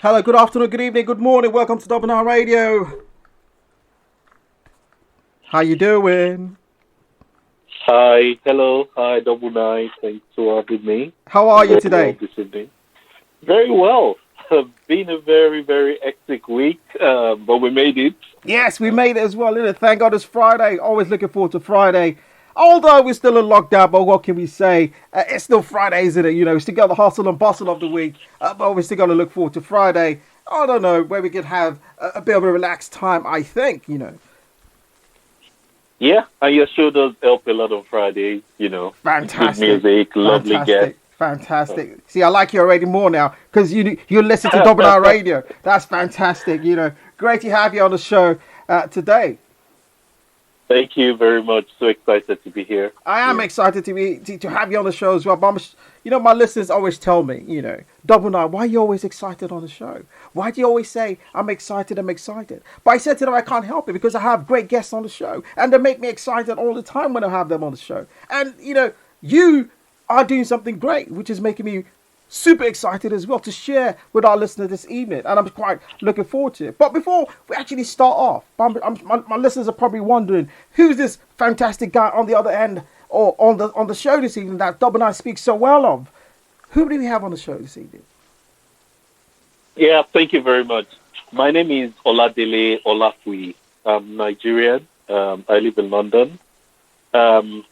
Hello, good afternoon, good evening, good morning. Welcome to Double9Radio. How you doing? Hi, hello, hi, Double9. Thanks for having me. How are I'm you very well today? this evening. Very well. Been a very, very hectic week, but we made it. Yes, we made it as well, innit? Thank God it's Friday. Always looking forward to Friday. Although we're still in lockdown, but what can we say? It's still Friday, isn't it? You know, we still got the hustle and bustle of the week, but we're still going to look forward to Friday. I don't know, where we could have a bit of a relaxed time, I think, you know. Yeah, and your show does help a lot on Friday. Good Fantastic. music, lovely guests. Fantastic. Fantastic. See, I like you already more now because you listen to Double Nine Radio. That's fantastic. You know, great to have you on the show today. Thank you very much. So excited to be here. I am excited to have you on the show as well. But my listeners always tell me, Double Nine, why are you always excited on the show? Why do you always say I'm excited? But I said to them I can't help it because I have great guests on the show, and they make me excited all the time when I have them on the show. And you are doing something great, which is making me super excited as well to share with our listeners this evening, and I'm quite looking forward to it. But before we actually start off, my listeners are probably wondering who's this fantastic guy on the other end or on the show this evening that Double Nine speaks so well of. Who do we have on the show this evening? Yeah, thank you very much. My name is Dele Olafui. I'm Nigerian. I live in London. Um,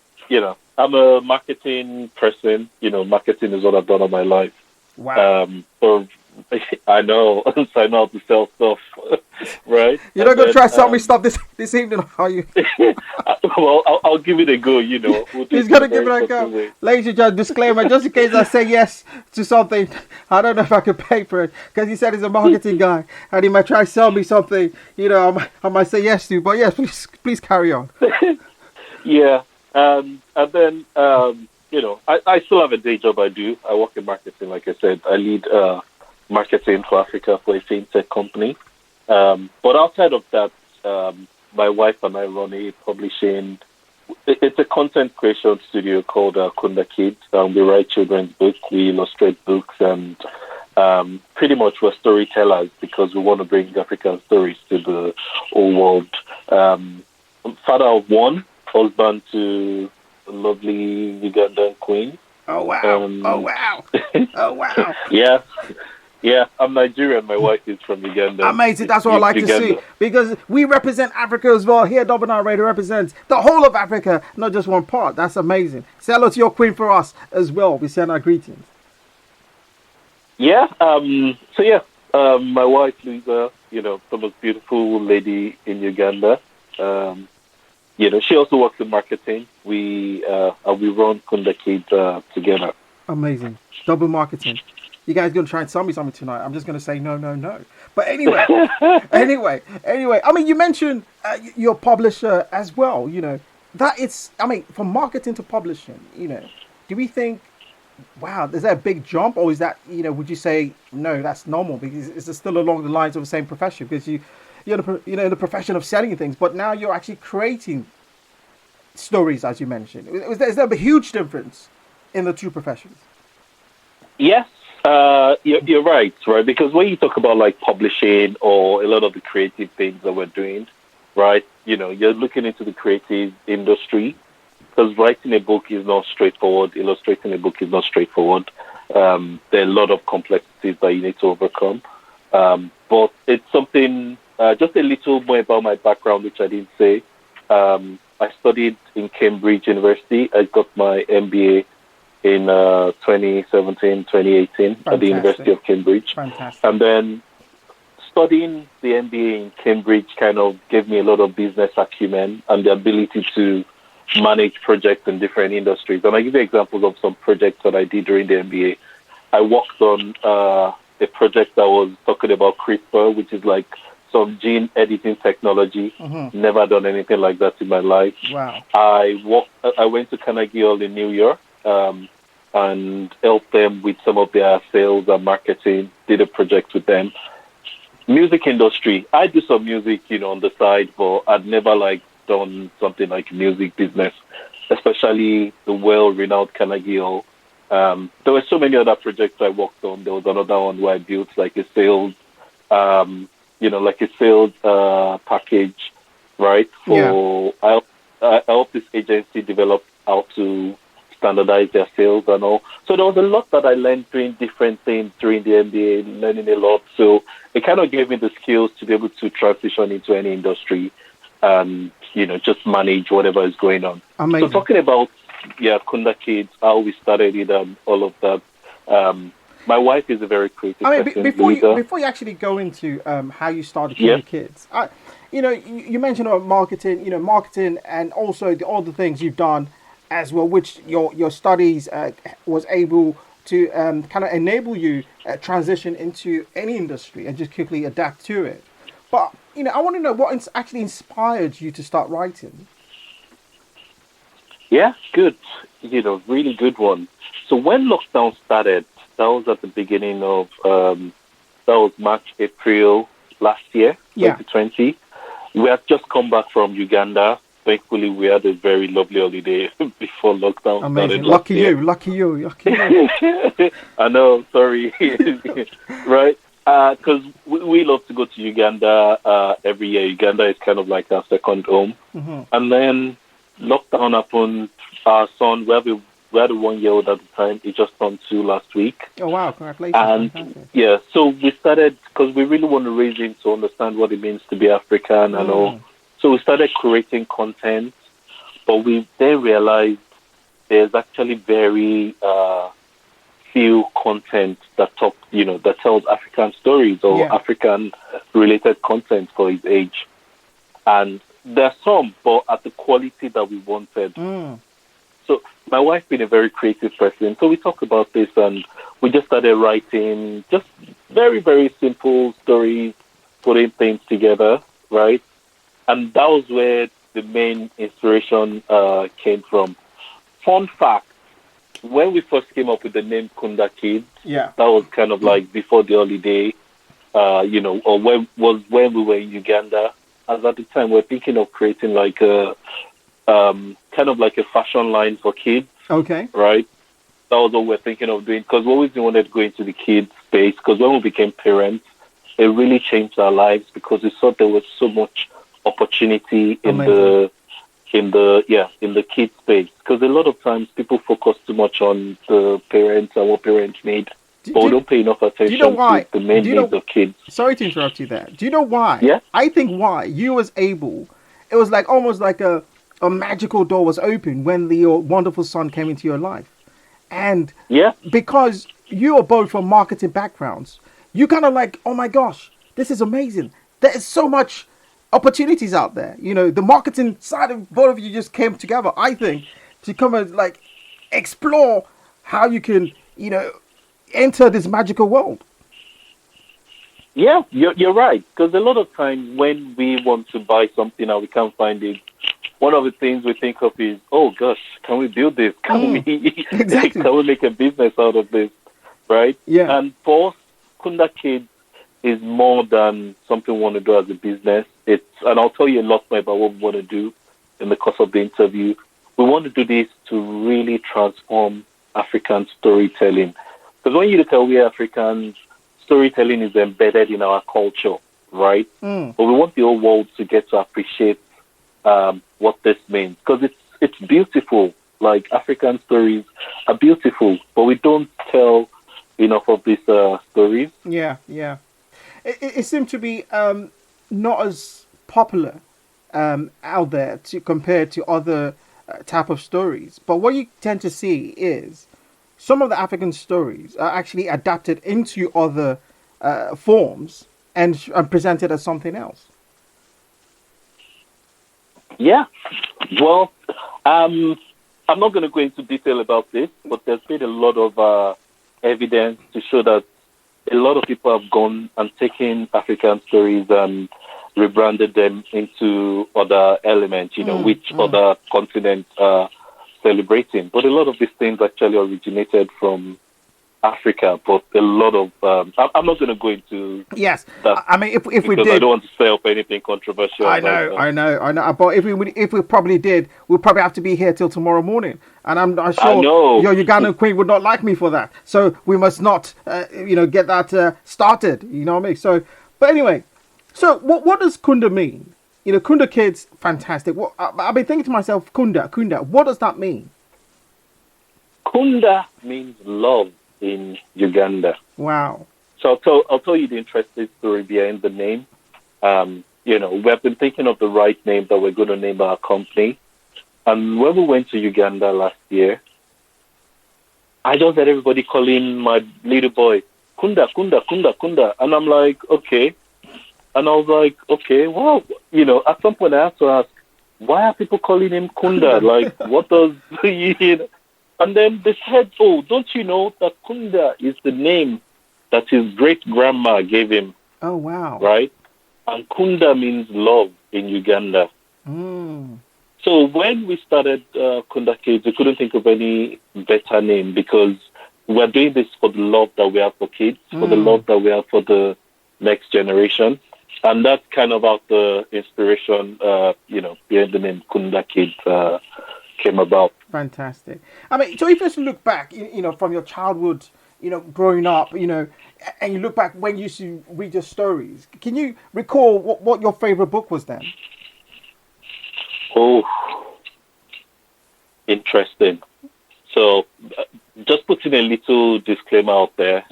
I'm a marketing person. Marketing is what I've done all my life. Wow. For I know, so I know how to sell stuff, right? You're not going to try to sell me stuff this evening, are you? Well, I'll give it a go. We'll He's going to give it a go. Ladies and gentlemen, disclaimer, just in case I say yes to something, I don't know if I can pay for it, because he said he's a marketing guy, and he might try to sell me something, I might say yes to, but yes, please carry on. Yeah. And then, I still have a day job I do. I work in marketing, like I said. I lead marketing for Africa for a fintech company. But outside of that, my wife and I run a publishing, it's a content creation studio called Kunda Kids. We write children's books, we illustrate books, and pretty much we're storytellers because we want to bring African stories to the whole world. I'm father of one, husband to a lovely Ugandan queen. Oh, wow. Oh, wow. Oh, wow. Yeah, I'm Nigerian. My wife is from Uganda. Amazing. That's what I like to see. Because we represent Africa as well. Here, Double 9 Radio represents the whole of Africa, not just one part. That's amazing. Say hello to your queen for us as well. We send our greetings. Yeah. My wife, Lisa, the most beautiful lady in Uganda. She also works in marketing. We run Kunda Kids together. Amazing. Double marketing. You guys going to try and sell me something tonight? I'm just going to say no. But anyway, I mean, you mentioned your publisher as well. From marketing to publishing, do we think, wow, is that a big jump? Or is that, would you say, no, that's normal? Because it's still along the lines of the same profession. Because you're in the profession of selling things, but now you're actually creating stories, as you mentioned. Is there a huge difference in the two professions? Yes, you're right? Because when you talk about like publishing or a lot of the creative things that we're doing, right? You're looking into the creative industry because writing a book is not straightforward. Illustrating a book is not straightforward. There are a lot of complexities that you need to overcome. But it's something. Just a little more about my background, which I didn't say. I studied in Cambridge University. I got my MBA in 2017, 2018 Fantastic. At the University of Cambridge. Fantastic. And then studying the MBA in Cambridge kind of gave me a lot of business acumen and the ability to manage projects in different industries. And I give you examples of some projects that I did during the MBA. I worked on a project that was talking about CRISPR, which is like some gene editing technology. Mm-hmm. Never done anything like that in my life. Wow. I went to Carnegie Hall in New York and helped them with some of their sales and marketing, did a project with them. Music industry. I do some music, on the side, but I'd never done something like music business, especially the well-renowned Carnegie Hall. There were so many other projects I worked on. There was another one where I built like a sales, like a sales package, right? Yeah. I helped this agency develop how to standardize their sales and all. So there was a lot that I learned doing different things during the MBA, learning a lot. So it kind of gave me the skills to be able to transition into any industry and, just manage whatever is going on. Amazing. So talking about, Kunda Kids, how we started it and all of that. My wife is a very creative person. Before you actually go into how you started Kunda Kids, you mentioned about marketing and also the other things you've done as well, which your studies was able to kind of enable you transition into any industry and just quickly adapt to it. But I want to know what actually inspired you to start writing. Yeah, good. Really good one. So when lockdown started, that was at the beginning of that was March, April last year, 2020. We had just come back from Uganda. Thankfully, we had a very lovely holiday before lockdown Amazing. started. Lucky you. I know, sorry. Right? Because we love to go to Uganda every year. Uganda is kind of like our second home. Mm-hmm. And then lockdown happened. Our son, we had a 1-year-old at the time. He just turned 2 last week. Oh, wow. Congratulations. And fantastic. so we started, because we really want to raise him to understand what it means to be African and all. So we started creating content, but we then realized there's actually very few content that tells African stories or African related content for his age. And there's some, but at the quality that we wanted. So my wife being a very creative person, so we talked about this and we just started writing just very, very simple stories, putting things together, right? And that was where the main inspiration came from. Fun fact, when we first came up with the name Kunda Kids, that was kind of like before the holiday, or when we were in Uganda. As at the time, we were thinking of creating like a kind of like a fashion line for kids. Okay. Right? That was what we were thinking of doing because we always wanted to go into the kids space because when we became parents, it really changed our lives because we saw there was so much opportunity in the kids space because a lot of times people focus too much on the parents and what parents need, but we don't pay enough attention to the main needs of kids. Sorry to interrupt you there. Do you know why? Yeah. I think why you was able. It was like almost like a magical door was open when your wonderful son came into your life, and because you are both from marketing backgrounds, you kind of like, oh my gosh, this is amazing. There is so much opportunities out there. The marketing side of both of you just came together, I think, to come and like explore how you can, enter this magical world. Yeah, you're right. Because a lot of time when we want to buy something and we can't find it, one of the things we think of is, oh gosh, can we build this? Can we can we make a business out of this? Right? Yeah. And for us, Kunda Kids is more than something we want to do as a business. And I'll tell you a lot more about what we want to do in the course of the interview. We want to do this to really transform African storytelling. Because when you look at we Africans, storytelling is embedded in our culture, right? But we want the whole world to get to appreciate what this means. Because it's beautiful. Like, African stories are beautiful, but we don't tell enough of these stories. Yeah. It seemed to be not as popular out there compared to other type of stories. But what you tend to see is some of the African stories are actually adapted into other forms and presented as something else. Yeah. Well, I'm not going to go into detail about this, but there's been a lot of evidence to show that a lot of people have gone and taken African stories and rebranded them into other elements, which other continents are celebrating. But a lot of these things actually originated from Africa, but a lot of. I'm not going to go into Yes, that I mean, if we because I did, don't want to say up anything controversial I right know, now. I know, I know. But if we probably did, we'd probably have to be here till tomorrow morning, and I'm not I sure know. your Ugandan queen would not like me for that. So we must not, get that started. You know what I mean? So, but anyway, so what does Kunda mean? Kunda kids, fantastic. I've been thinking to myself, Kunda, what does that mean? Kunda means love in Uganda. Wow. So I'll tell you the interesting story behind the name. We have been thinking of the right name that we're going to name our company. And when we went to Uganda last year, I just had everybody calling my little boy, Kunda, Kunda, Kunda, Kunda. And I'm like, okay. And I was like, okay, well, at some point I have to ask, why are people calling him Kunda? Like, what does, And then they said, oh, don't you know that Kunda is the name that his great-grandma gave him? Oh, wow. Right? And Kunda means love in Uganda. Mm. So when we started Kunda Kids, we couldn't think of any better name because we're doing this for the love that we have for kids, for the love that we have for the next generation. And that's kind of how the inspiration, behind the name Kunda Kids came about. Fantastic. I mean, so if you just look back, from your childhood, growing up, and you look back when you used to read your stories, can you recall what your favorite book was then? Oh, interesting. So, just putting a little disclaimer out there,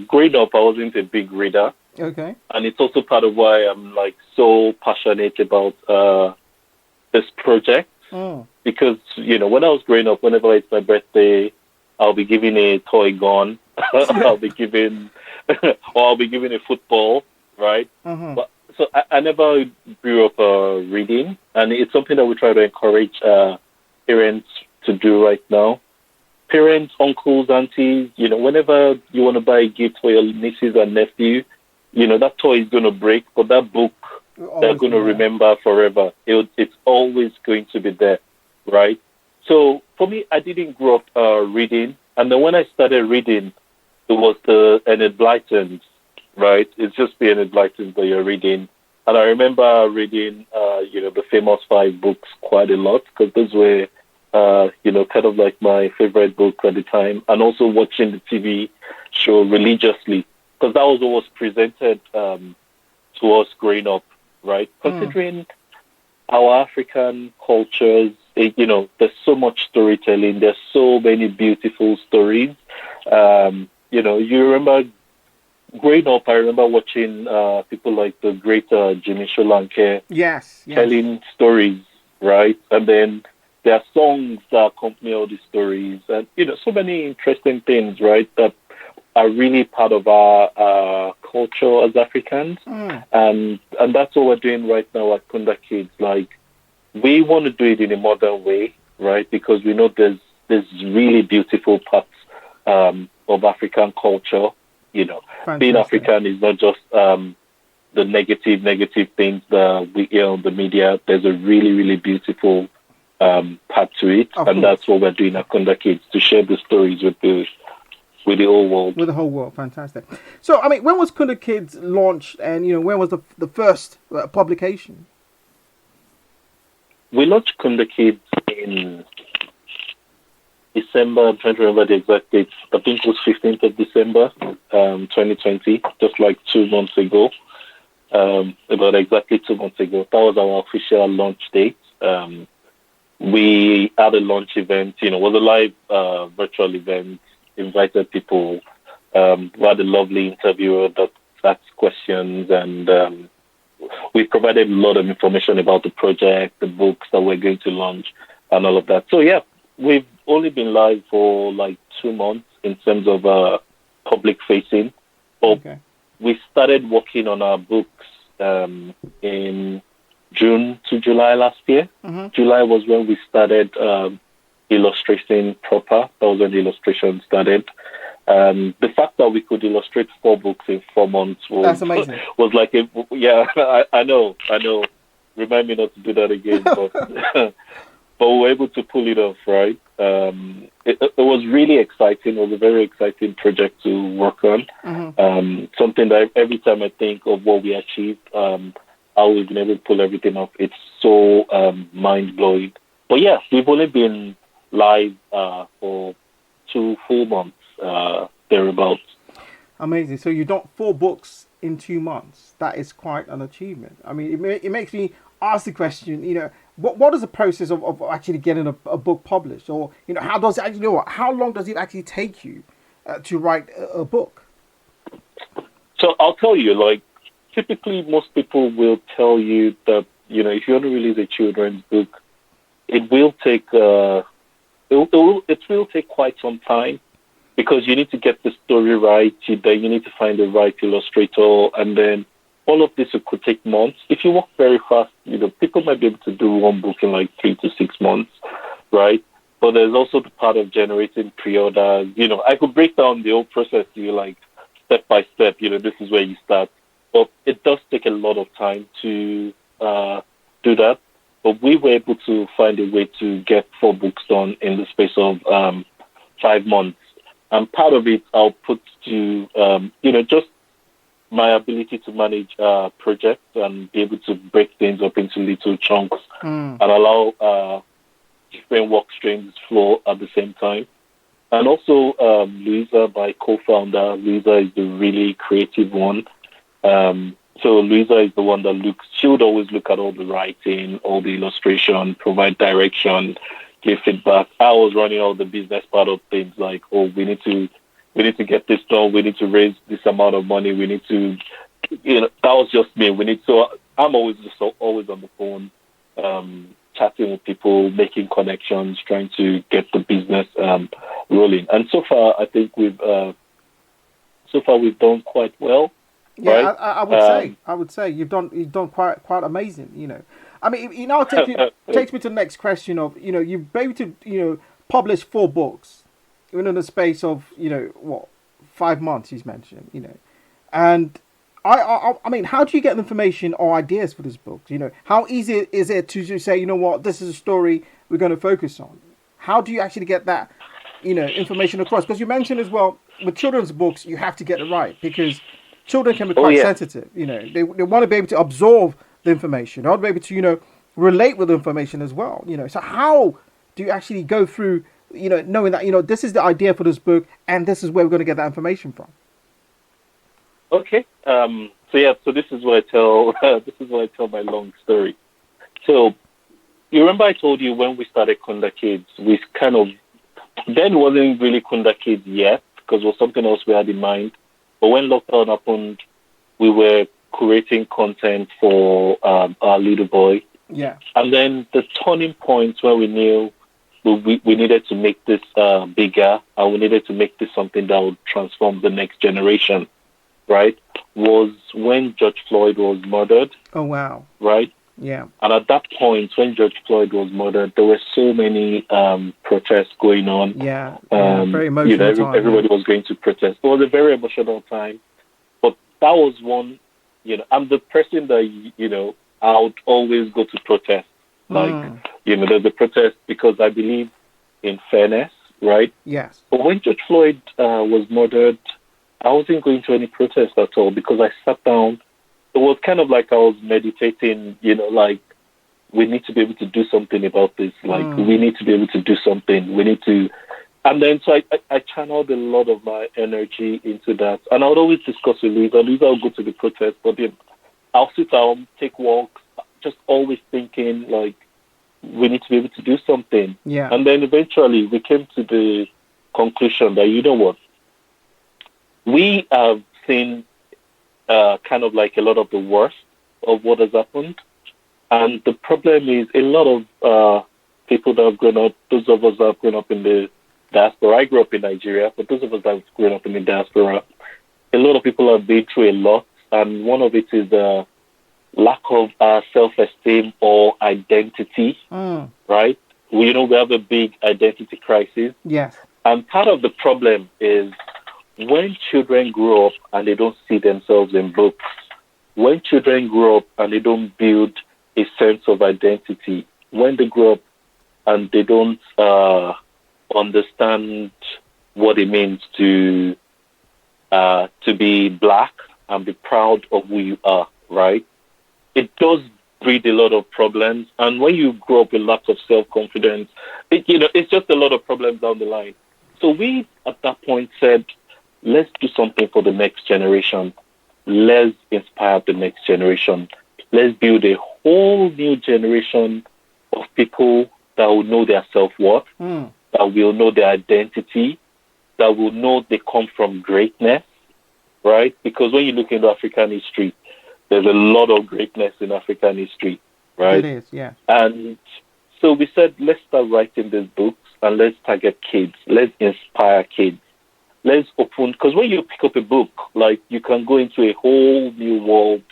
growing up, I wasn't a big reader. Okay. And it's also part of why I'm so passionate about this project. Because, when I was growing up, whenever it's my birthday, I'll be given a toy gun. I'll be given a football, right? Mm-hmm. But so I never grew up reading, and it's something that we try to encourage parents to do right now. Parents, uncles, aunties, whenever you want to buy a gift for your nieces and nephew, that toy is going to break, but that book they're going to remember forever. It's always going to be there, right? So for me, I didn't grow up reading, and then when I started reading, it was the Enid Blytons, right? It's just the Enid Blytons that you're reading. And I remember reading, the famous 5 books quite a lot because those were, kind of like my favorite book at the time. And also watching the TV show religiously because that was what was presented to us growing up, right? Considering our African cultures, there's so much storytelling. There's so many beautiful stories. You remember growing up, I remember watching people like the great Jimmy Solanke telling stories, right? And then there are songs that accompany all these stories. And, so many interesting things, right, that are really part of our culture as Africans. And that's what we're doing right now at Kunda Kids. We want to do it in a modern way, right? Because we know there's really beautiful parts of African culture. Fantastic. Being African is not just the negative things that we hear on the media. There's a really, really beautiful part to it. And that's what we're doing at Kunda Kids, to share the stories with the whole world. With the whole world, fantastic. So, I mean, when was Kunda Kids launched, and when was the first publication? We launched Kunda Kids in December. I'm trying to remember the exact date. I think it was 15th of December, 2020, just like 2 months ago. About exactly 2 months ago. That was our official launch date. We had a launch event. It was a live virtual event. Invited people. We had a lovely interviewer that asked questions, and we provided a lot of information about the project, the books that we're going to launch, and all of that. So yeah, we've only been live for 2 months in terms of public facing. But we started working on our books in June to July last year. July was when we started illustrating proper. That was when the illustration started. The fact that we could illustrate 4 books in 4 months was amazing. Was I know. Remind me not to do that again, but but we were able to pull it off, right? It was really exciting. It was a very exciting project to work on. Something that every time I think of what we achieved, how we've been able to pull everything off, it's so mind blowing. But yeah, we've only been live for 2 full months, thereabouts. Amazing. So you've done 4 books in 2 months. That is quite an achievement. I mean, it makes me ask the question, what is the process of actually getting a book published? Or, how does it actually, how long does it actually take you to write a book? So I'll tell you, like, typically most people will tell you that, if you want to release a children's book, it will take, it will take quite some time, because you need to get the story right, then you need to find the right illustrator, and then all of this could take months. If you work very fast, people might be able to do one book in like 3 to 6 months, right? But there's also the part of generating pre-orders. I could break down the whole process to you, like step by step. This is where you start. But it does take a lot of time to do that. But we were able to find a way to get 4 books done in the space of 5 months. And part of it, I'll put to, just my ability to manage projects and be able to break things up into little chunks and allow different work streams flow at the same time. And also, Louisa, my co-founder, Louisa is the really creative one. So Louisa is the one that she would always look at all the writing, all the illustration, provide direction, give feedback. I was running all the business part of things, like, oh, we need to get this done. We need to raise this amount of money. We need to, that was just me. So I'm always on the phone, chatting with people, making connections, trying to get the business rolling. And so far, I think we've done quite well. Yeah, right? I would say you've done quite amazing. I mean, takes me to the next question of, you've been able to, publish 4 books within the space of, 5 months, he's mentioned, and I mean, how do you get the information or ideas for this book? How easy is it to just say, this is a story we're going to focus on? How do you actually get that, information across? Because you mentioned as well, with children's books, you have to get it right, because children can be quite sensitive. They want to be able to absorb the information. They want to be able to, relate with the information as well. So how do you actually go through, knowing that, this is the idea for this book and this is where we're going to get that information from? Okay. So this is what I tell my long story. So you remember I told you when we started Kunda Kids, we kind of, then wasn't really Kunda Kids yet, because it was something else we had in mind. But when lockdown happened, we were creating content for our little boy. Yeah. And then the turning point where we knew we needed to make this bigger, and we needed to make this something that would transform the next generation, right, was when George Floyd was murdered. Oh, wow. Right? Yeah. And at that point, when George Floyd was murdered, there were so many protests going on. Yeah. Very emotional time. Everybody was going to protest. It was a very emotional time. But that was one, I'm the person that, I would always go to protest. Like, there's a protest because I believe in fairness, right? Yes. But when George Floyd was murdered, I wasn't going to any protest at all, because I sat down. It was kind of like I was meditating, like, we need to be able to do something about this. Like, we need to be able to do something. We need to. And then so I channeled a lot of my energy into that. And I would always discuss with Louisa. Louisa would go to the protest, but then I'll sit down, take walks, just always thinking, like, we need to be able to do something. Yeah. And then eventually we came to the conclusion that, what? We have seen kind of like a lot of the worst of what has happened. And the problem is a lot of people that have grown up, those of us that have grown up in the diaspora, I grew up in Nigeria, but those of us that have grown up in the diaspora, a lot of people have been through a lot. And one of it is the lack of self-esteem or identity, right? We have a big identity crisis. Yes. And part of the problem is when children grow up and they don't see themselves in books, when children grow up and they don't build a sense of identity, when they grow up and they don't understand what it means to be black and be proud of who you are, right? It does breed a lot of problems, and when you grow up with lack of self-confidence, it's just a lot of problems down the line. So we, at that point, said, let's do something for the next generation. Let's inspire the next generation. Let's build a whole new generation of people that will know their self-worth, that will know their identity, that will know they come from greatness, right? Because when you look into African history, there's a lot of greatness in African history, right? It is, yeah. And so we said, let's start writing these books and let's target kids. Let's inspire kids. Let's open, because when you pick up a book, like, you can go into a whole new world.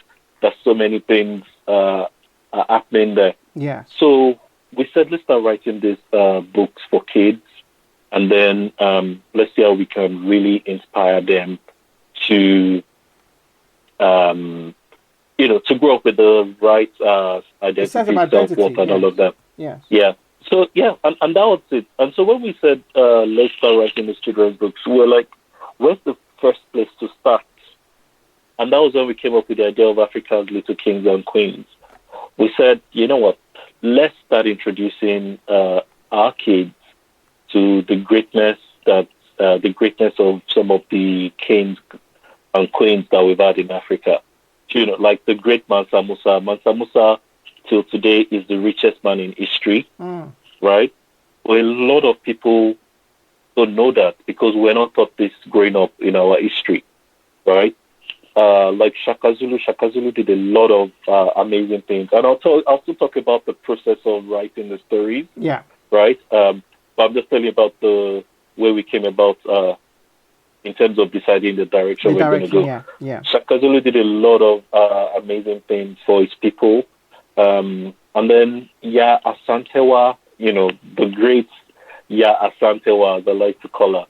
There's so many things are happening there. Yeah. So we said, let's start writing these books for kids, and then let's see how we can really inspire them to, to grow up with the right identity, self-worth, and all of that. Yeah. Yeah. So, yeah, and that was it. And so when we said, let's start writing these children's books, we were like, where's the first place to start? And that was when we came up with the idea of Africa's Little Kings and Queens. We said, you know what, let's start introducing our kids to the greatness of some of the kings and queens that we've had in Africa. Like the great Mansa Musa. Mansa Musa, till today, is the richest man in history, right? Well, a lot of people don't know that because we're not taught this growing up in our history, right? Like Shaka Zulu. Shaka Zulu did a lot of amazing things. And I'll still talk about the process of writing the stories. Yeah. Right? But I'm just telling you about the way we came about in terms of deciding the direction we're going to go. Yeah. Shaka Zulu did a lot of amazing things for his people. And then Asantewa, the great Asantewa, as I like to call her,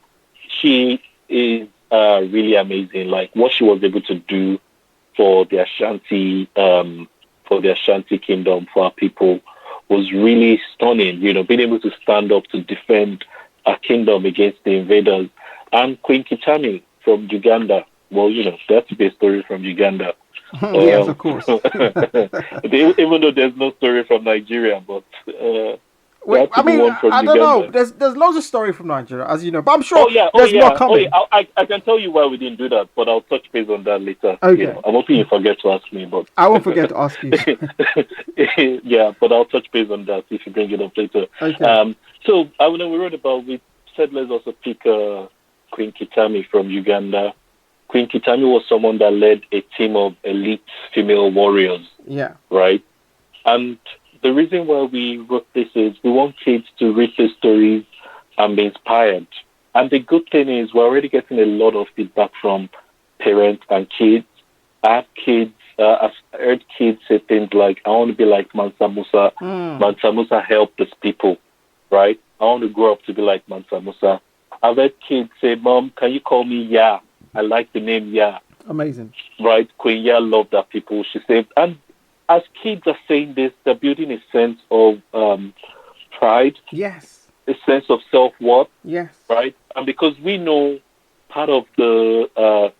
she is really amazing. Like what she was able to do for the Ashanti kingdom, for our people, was really stunning. Being able to stand up to defend our kingdom against the invaders. And Queen Kichami from Uganda. Well, that's a big story from Uganda. Yes, of course. Even though there's no story from Nigeria, but I don't know. There's loads of story from Nigeria, as you know, but I'm sure there's more coming. I can tell you why we didn't do that, but I'll touch base on that later. Okay. I'm hoping you forget to ask me, but I won't forget to ask you. Yeah, but I'll touch base on that if you bring it up later. Okay. So when we wrote about, we said let's also pick Queen Kitami from Uganda. Queen Kitami was someone that led a team of elite female warriors. Yeah. Right? And the reason why we wrote this is we want kids to read these stories and be inspired. And the good thing is we're already getting a lot of feedback from parents and kids. I've heard kids say things like, I want to be like Mansa Musa. Mansa Musa helped these people, right? I want to grow up to be like Mansa Musa. I've heard kids say, Mom, can you call me Ya? I like the name Ya. Amazing. Right? Queen Ya loved that people. She said, and as kids are saying this, they're building a sense of pride. Yes. A sense of self-worth. Yes. Right? And because we know part of the,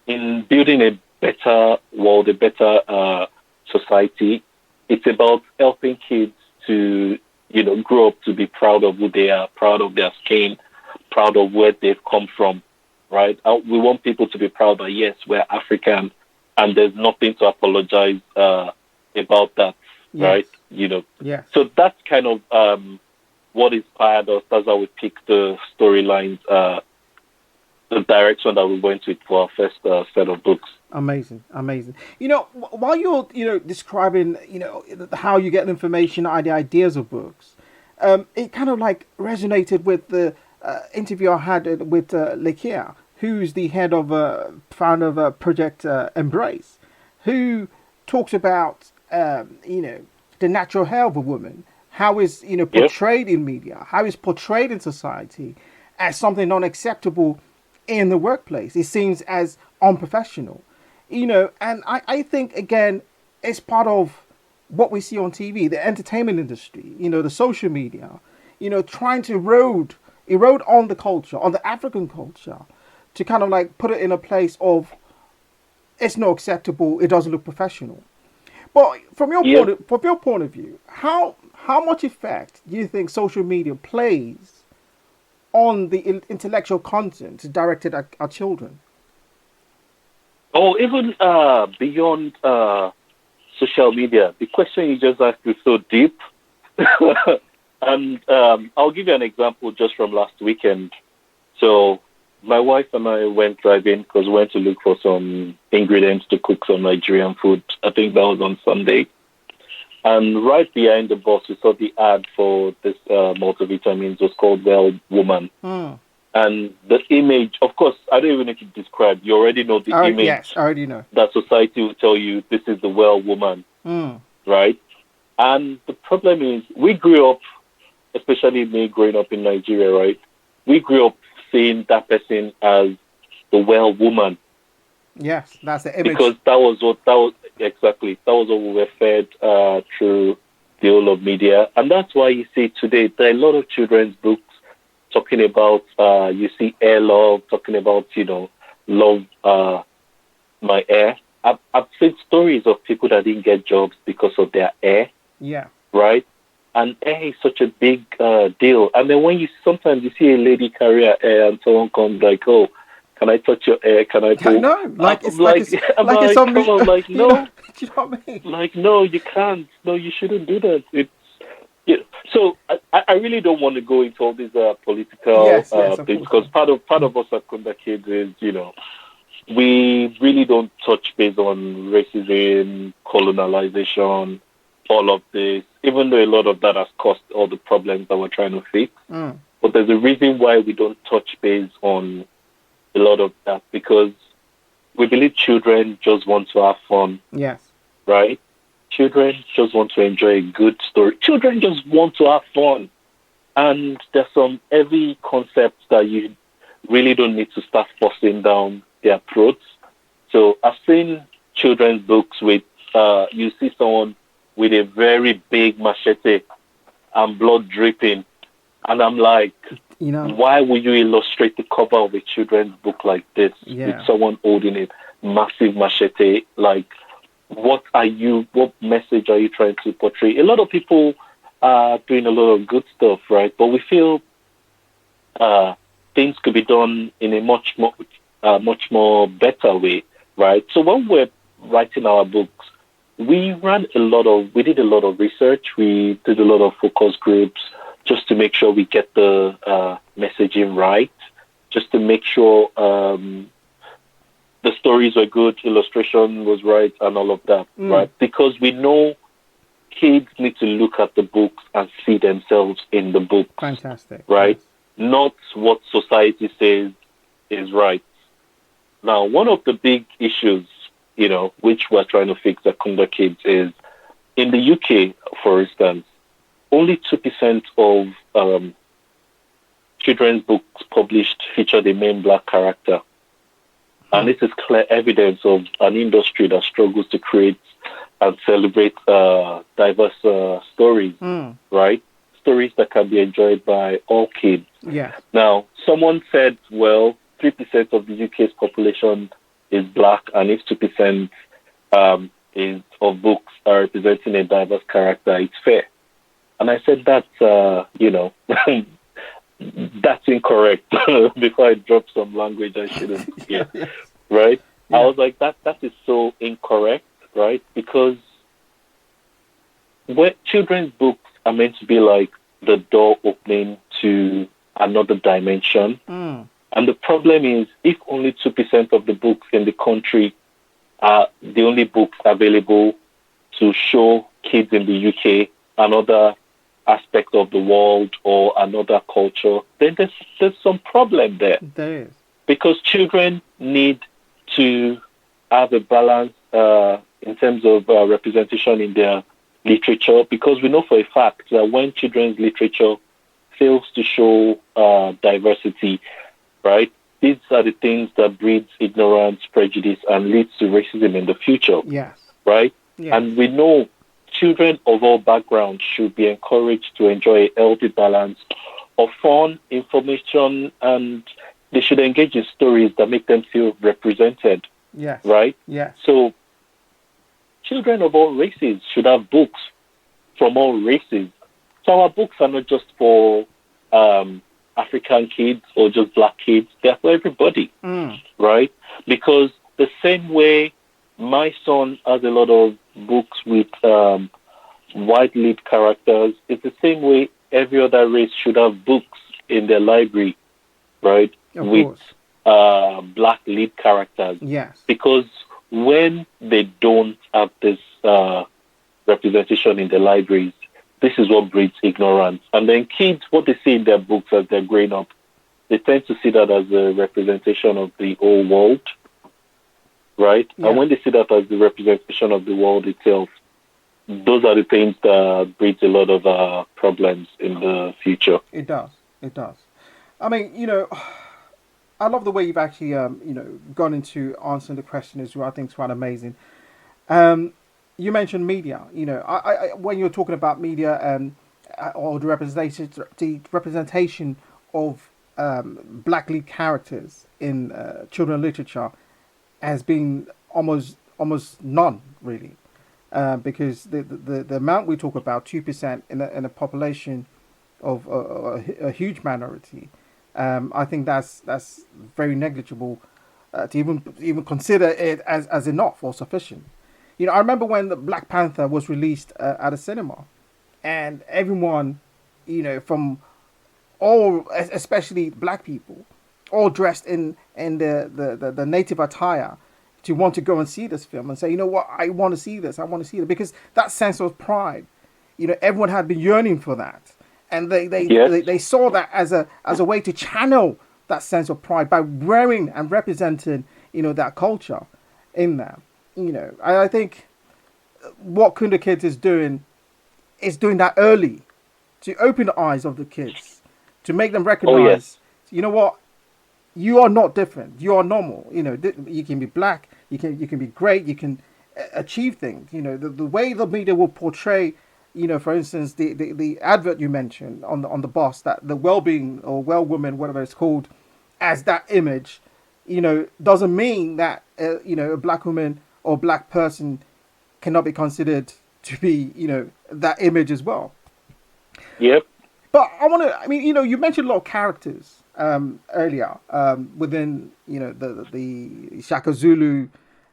in building a better world, a better society, it's about helping kids to, grow up to be proud of who they are, proud of their skin, proud of where they've come from, right? We want people to be proud that, yes, we're African, and there's nothing to apologize about that, right? Yeah. So that's kind of what inspired us. That's how we picked the storylines, the direction that we went with for our first set of books. Amazing. While you're, describing, how you get information, the ideas of books, it kind of like resonated with the interview I had with Lekia, who's the head of founder of Project Embrace, who talks about the natural hair of a woman, how is portrayed in media, how is portrayed in society as something unacceptable in the workplace. It seems as unprofessional, and I think again it's part of what we see on TV, the entertainment industry, the social media. trying to erode on the culture, on the African culture, to kind of like put it in a place of it's not acceptable, it doesn't look professional. But from your point of view, how much effect do you think social media plays on the intellectual content directed at our children? Oh, even beyond social media, the question you just asked is so deep. And I'll give you an example just from last weekend. So my wife and I went driving because we went to look for some ingredients to cook some Nigerian food. I think that was on Sunday. And right behind the bus, we saw the ad for this multivitamins. It was called Well Woman. And the image, of course, I don't even need to describe. You already know the image. Yes, I already know. That society will tell you this is the well woman, right? And the problem is we grew up, especially me growing up in Nigeria, right? We grew up seeing that person as the well woman. Yes, that's the image. Because that was what we were fed through the whole of media. And that's why you see today there are a lot of children's books talking about, you see air love, talking about, love my hair. I've seen stories of people that didn't get jobs because of their hair. Yeah. Right? And hair is such a big deal. And then when sometimes you see a lady carry her hair and someone comes like, oh, can I touch your hair? Can I do? No, no. Do you know what I mean? Like, no, you can't. No, you shouldn't do that. So I really don't want to go into all these political things because part of us at Kunda Kids is, we really don't touch base on racism, colonialization, all of this, even though a lot of that has caused all the problems that we're trying to fix. But there's a reason why we don't touch base on a lot of that, because we believe children just want to have fun. Yes. Right? Children just want to enjoy a good story. Children just want to have fun. And there's some heavy concepts that you really don't need to start forcing down their throats. So I've seen children's books with, you see someone with a very big machete and blood dripping. And I'm like, why would you illustrate the cover of a children's book like this with someone holding a massive machete? Like, what message are you trying to portray? A lot of people are doing a lot of good stuff, right? But we feel things could be done in a much more better way, right? So when we're writing our books, we did a lot of research. We did a lot of focus groups just to make sure we get the messaging right, just to make sure the stories were good, illustration was right, and all of that, right? Because we know kids need to look at the books and see themselves in the books. Fantastic. Right? Yes. Not what society says is right. Now, one of the big issues, which we're trying to fix at Kunda Kids is, in the UK, for instance, only 2% of children's books published feature the main black character. And this is clear evidence of an industry that struggles to create and celebrate diverse stories, right? Stories that can be enjoyed by all kids. Yeah. Now, someone said, well, 3% of the UK's population is black, and if 2% of books are representing a diverse character, it's fair. And I said that's, that's incorrect. Before I drop some language I shouldn't, right? Yeah. I was like, that is so incorrect, right? Because children's books are meant to be like the door opening to another dimension. And the problem is, if only 2% of the books in the country are the only books available to show kids in the UK another aspect of the world or another culture, then there's some problem there. There is. Because children need to have a balance in terms of representation in their literature, because we know for a fact that when children's literature fails to show diversity, right, these are the things that breeds ignorance, prejudice, and leads to racism in the future. Yes. Right? Yes. And we know children of all backgrounds should be encouraged to enjoy a healthy balance of fun, information, and they should engage in stories that make them feel represented, Yes. right? Yes. So children of all races should have books from all races. So our books are not just for African kids or just black kids. They're for everybody, right? Because the same way my son has a lot of books with white lead characters, it's the same way every other race should have books in their library, right? Of with course. Black lead characters. Yes. Because when they don't have this representation in the libraries, this is what breeds ignorance. And then kids, what they see in their books as they're growing up, they tend to see that as a representation of the whole world, right? Yeah. And when they see that as the representation of the world itself, those are the things that breeds a lot of problems in the future. It does. It does. I mean, I love the way you've actually, gone into answering the question as well. I think it's quite amazing. You mentioned media. I when you're talking about media or the representation of black lead characters in children's literature has been almost none really, because the amount we talk about, 2% in a population of a huge minority. I think that's very negligible to even consider it as enough or sufficient. I remember when the Black Panther was released at a cinema, and everyone, from all, especially black people, all dressed in the native attire, to want to go and see this film and say, you know what, I want to see this, because that sense of pride, everyone had been yearning for that. And they saw that as a way to channel that sense of pride by wearing and representing, that culture in there. I think what Kunda Kids is doing that early, to open the eyes of the kids, to make them recognize, you know what, you are not different, you are normal. You can be black, you can be great, you can achieve things. The way the media will portray, for instance, the advert you mentioned on the bus, that the well-being or well-woman, whatever it's called, as that image, doesn't mean that a black woman or black person cannot be considered to be that image as well. Yep. But you mentioned a lot of characters earlier within the Shaka Zulu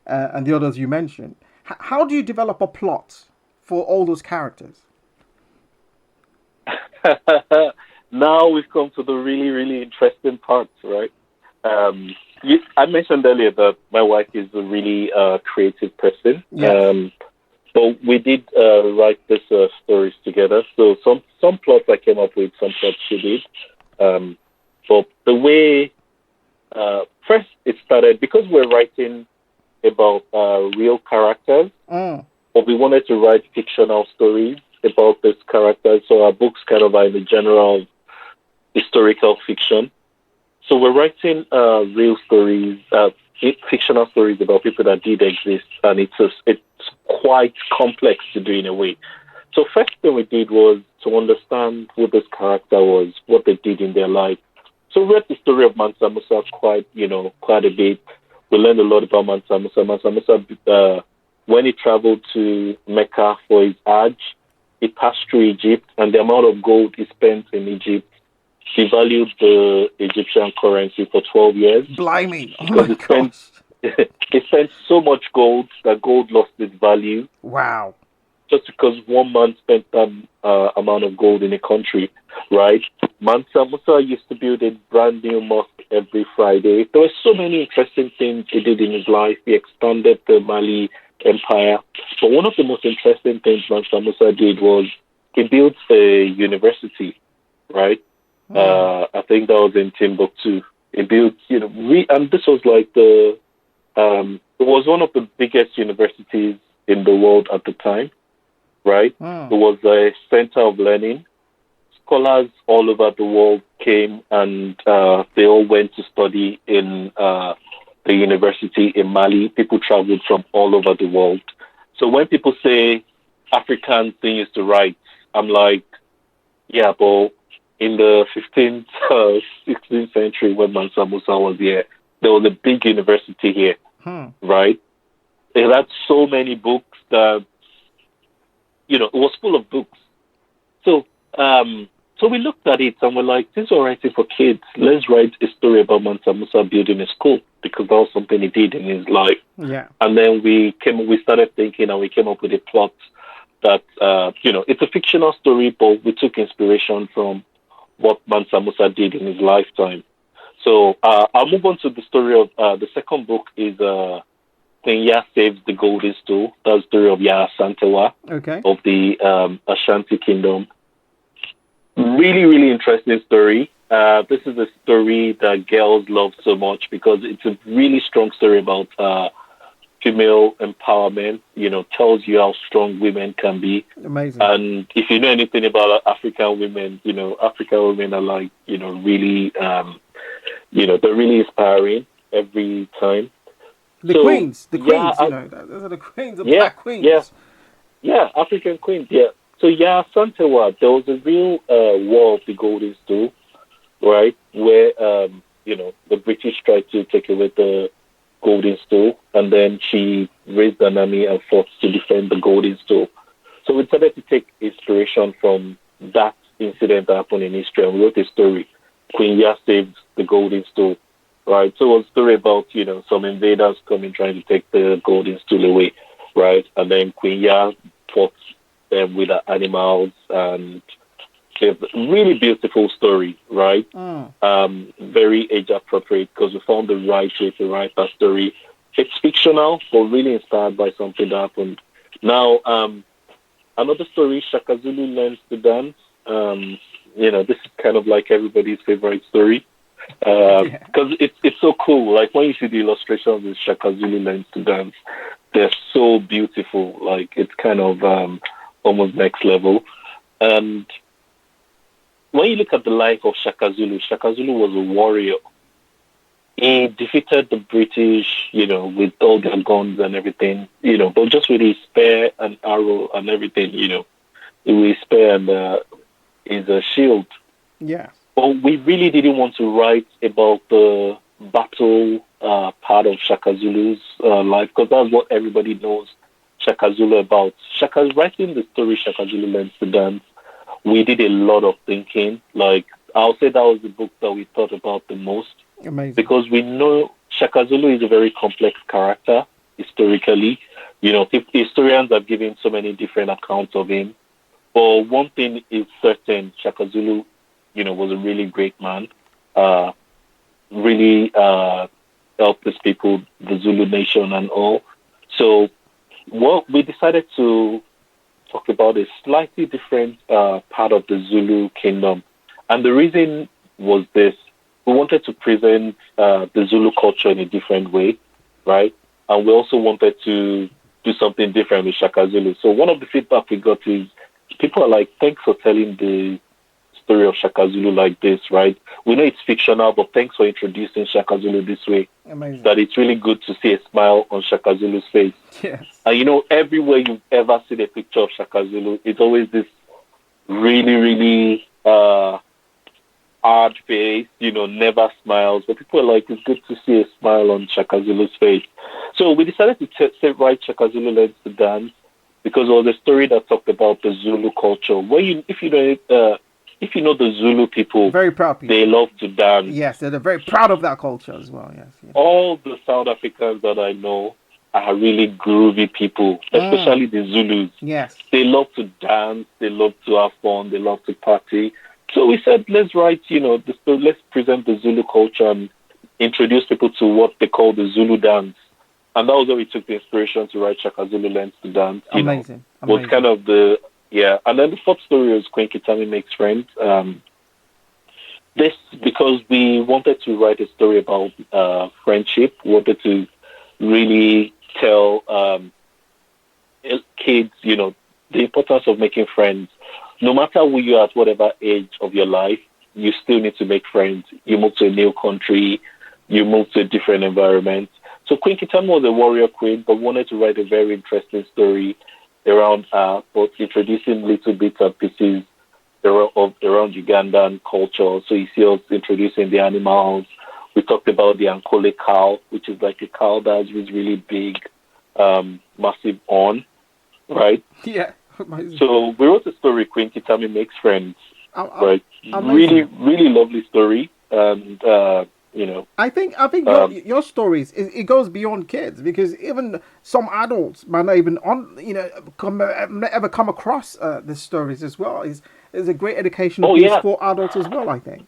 and the others you mentioned. How do you develop a plot for all those characters? Now we've come to the really, really interesting part, right? I mentioned earlier that my wife is a really creative person. Yes. But we did write this stories together. So some plots I came up with, some plots she did. But the way first it started, because we're writing about real characters, but we wanted to write fictional stories about these characters. So our books kind of are in the genre of historical fiction. So we're writing real stories, fictional stories about people that did exist, and it's quite complex to do in a way. So first thing we did was to understand who this character was, what they did in their life. So we read the story of Mansa Musa quite a bit. We learned a lot about Mansa Musa. Mansa Musa, when he traveled to Mecca for his Hajj, he passed through Egypt, and the amount of gold he spent in Egypt devalued the Egyptian currency for 12 years. Blimey! Oh my gosh! He spent so much gold that gold lost its value. Wow! Just because one man spent that amount of gold in a country, right? Mansa Musa used to build a brand new mosque every Friday. There were so many interesting things he did in his life. He expanded the Mali empire. But one of the most interesting things Mansa Musa did was he built a university, right? I think that was in Timbuktu. He built, and this was like it was one of the biggest universities in the world at the time, right? It was a center of learning. Scholars all over the world came, and they all went to study in the university in Mali. People traveled from all over the world. So when people say Africans didn't used to write. I'm like, yeah, but in the 15th, 16th century when Mansa Musa was here, there was a big university here, Hmm. right? It had so many books that, it was full of books. So, so we looked at it and we're like, since we're writing for kids, let's write a story about Mansa Musa building a school because that was something he did in his life. Yeah. And then we started thinking, and we came up with a plot that, it's a fictional story, but we took inspiration from what Mansa Musa did in his lifetime. So I'll move on to the story of the second book is Kenya Saves the Golden Stool. That's the story of Yaa Asantewaa Okay. of the Ashanti Kingdom. Really, really interesting story. This is a story that girls love so much because it's a really strong story about female empowerment. Tells you how strong women can be. Amazing. And if you know anything about African women, African women are like, really, they're really inspiring every time. The So, queens, yeah, those are the queens, the Yeah, black queens. yeah, African queens, yeah. So Yaa Asantewaa, there was a real war of the Golden Stool, right? Where the British tried to take away the Golden Stool, and then she raised an army and fought to defend the Golden Stool. So we decided to take inspiration from that incident that happened in history, and we wrote a story. Queen Yaa saved the Golden Stool, right? So it was a story about some invaders coming trying to take the Golden Stool away, right? And then Queen Yaa fought them with the animals, and it's a really beautiful story, right? Very age appropriate because we found the right way to write that story. It's fictional, but really inspired by something that happened. Now, another story, Shaka Zulu Learns to Dance. This is kind of like everybody's favorite story because it's so cool. Like when you see the illustrations in Shaka Zulu Learns to Dance, they're so beautiful. Like it's kind of almost next level. And when you look at the life of Shaka Zulu was a warrior. He defeated the British, with all their guns and everything, but just with his spear and arrow and everything, with his spear and his shield. Yeah. But we really didn't want to write about the battle part of Shaka Zulu's life because that's what everybody knows Shaka Zulu about. Writing the story Shaka Zulu Learns to Dance, we did a lot of thinking. Like, I'll say that was the book that we thought about the most. Amazing. Because we know Shaka Zulu is a very complex character historically. Historians have given so many different accounts of him. But one thing is certain, Shaka Zulu, was a really great man. Really helped his people, the Zulu nation and all. So what we decided to talk about a slightly different part of the Zulu kingdom. And the reason was this. We wanted to present the Zulu culture in a different way, right? And we also wanted to do something different with Shaka Zulu. So one of the feedback we got is people are like, thanks for telling the story of Shaka Zulu like this, right? We know it's fictional, but thanks for introducing Shaka Zulu this way. Amazing. That it's really good to see a smile on Shaka Zulu's face. Yes. And everywhere you've ever seen a picture of Shaka Zulu, it's always this really, really hard face, never smiles. But people are like, it's good to see a smile on Shaka Zulu's face. So we decided to write Shaka Zulu Learns to Dance because it was a story that talked about the Zulu culture. If you know the Zulu people, very proud people. They love to dance. Yes, they're very proud of that culture as well. Yes. All the South Africans that I know are really groovy people, especially the Zulus. Yes. They love to dance, they love to have fun, they love to party. So we said, let's write, let's present the Zulu culture and introduce people to what they call the Zulu dance. And that was where we took the inspiration to write Shaka Zulu Learns to Dance. Amazing. Was kind of and then the fourth story was Queen Kitami Makes Friends. This, because we wanted to write a story about friendship, wanted to really tell kids, the importance of making friends. No matter who you are at whatever age of your life, you still need to make friends. You move to a new country, you move to a different environment. So Queen Kitami was a warrior queen, but wanted to write a very interesting story around both introducing little bits and pieces around Ugandan culture. So you see us introducing the animals. We talked about the Ankole cow, which is like a cow that has really big, massive horn, right? Yeah. Amazing. So we wrote a story, Queen Kitami Makes Friends, right? Amazing. Really lovely story. And, I think your stories it goes beyond kids, because even some adults might not even ever come across the stories as well. Is a great educational piece for adults as well, I think.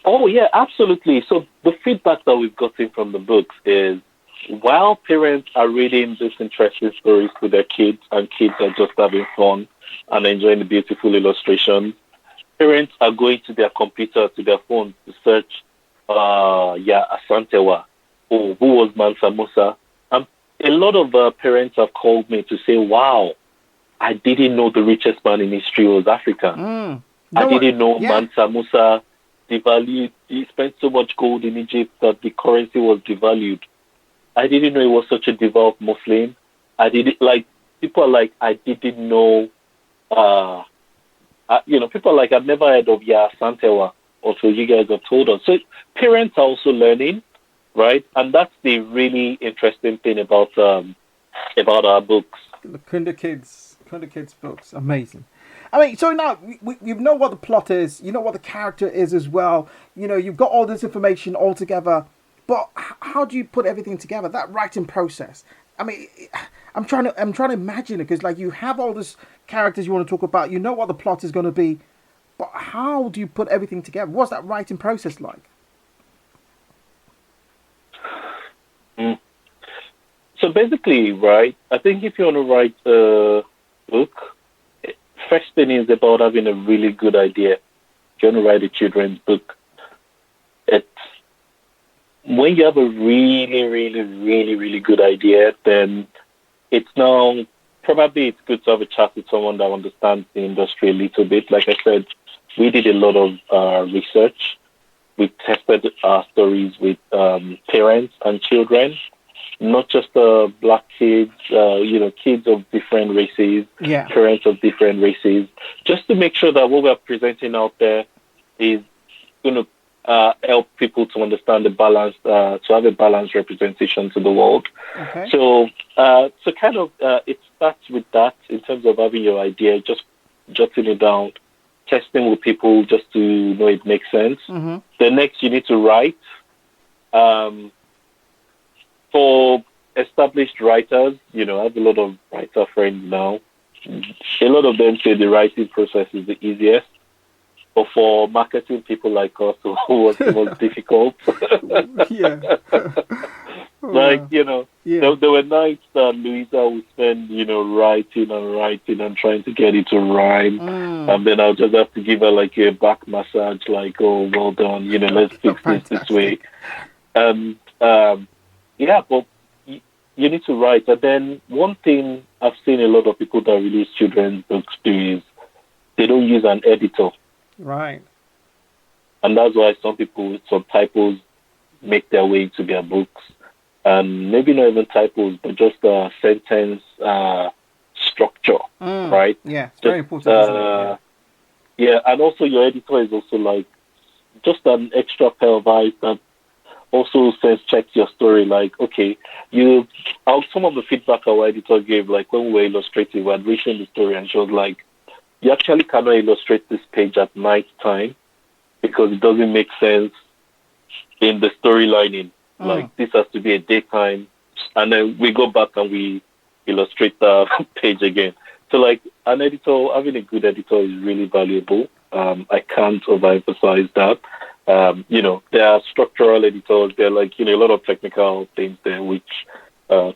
Oh yeah, absolutely. So the feedback that we've gotten from the books is, while parents are reading these interesting stories to their kids, and kids are just having fun and enjoying the beautiful illustrations, parents are going to their computer, to their phone to search, Asantewa, or who was Mansa Musa. A lot of parents have called me to say, wow, I didn't know the richest man in history was African. I didn't know Mansa Musa devalued. He spent so much gold in Egypt that the currency was devalued. I didn't know he was such a devout Muslim. People are like, I didn't know, people are like, I've never heard of Santewa until you guys have told us. So parents are also learning, right? And that's the really interesting thing about our books. The Kunda Kids books, amazing. I mean, so now you know what the plot is, you know what the character is as well. You know, you've got all this information all together, but how do you put everything together? That writing process. I mean, I'm trying to imagine it, because like you have all these characters you want to talk about. You know what the plot is going to be, but how do you put everything together? What's that writing process like? So basically, right, I think if you want to write a book, first thing is about having a really good idea. If you want to write a children's book, when you have a really, really, really, really good idea, then it's now probably it's good to have a chat with someone that understands the industry a little bit. Like I said, we did a lot of research. We tested our stories with parents and children, not just black kids, kids of different races, parents of different races, just to make sure that what we're presenting out there is going to help people to understand the balance, to have a balanced representation to the world. Okay. So it starts with that in terms of having your idea, just jotting it down, testing with people just to know it makes sense. Mm-hmm. The next, you need to write. For established writers, I have a lot of writer friends now. A lot of them say the writing process is the easiest. But for marketing people like us, who was the most difficult. There were nights that Louisa would spend, writing and trying to get it to rhyme. And then I'll just have to give her like a back massage, like, oh, well done, let's fix this way. But you need to write. And then one thing I've seen a lot of people that release children's books do is they don't use an editor. Right. And that's why some people with some typos make their way into their books. And maybe not even typos, but just a sentence structure, right? Yeah, it's very important. And also your editor is also like just an extra pair of eyes that also sense checks your story. Like, okay, some of the feedback our editor gave, like when we were illustrating, we had written the story, and she was like, you actually cannot illustrate this page at night time because it doesn't make sense in the storylining. Like, this has to be a daytime. And then we go back and we illustrate the page again. So, like, having a good editor is really valuable. I can't overemphasize that. There are structural editors. There are, like, a lot of technical things there, which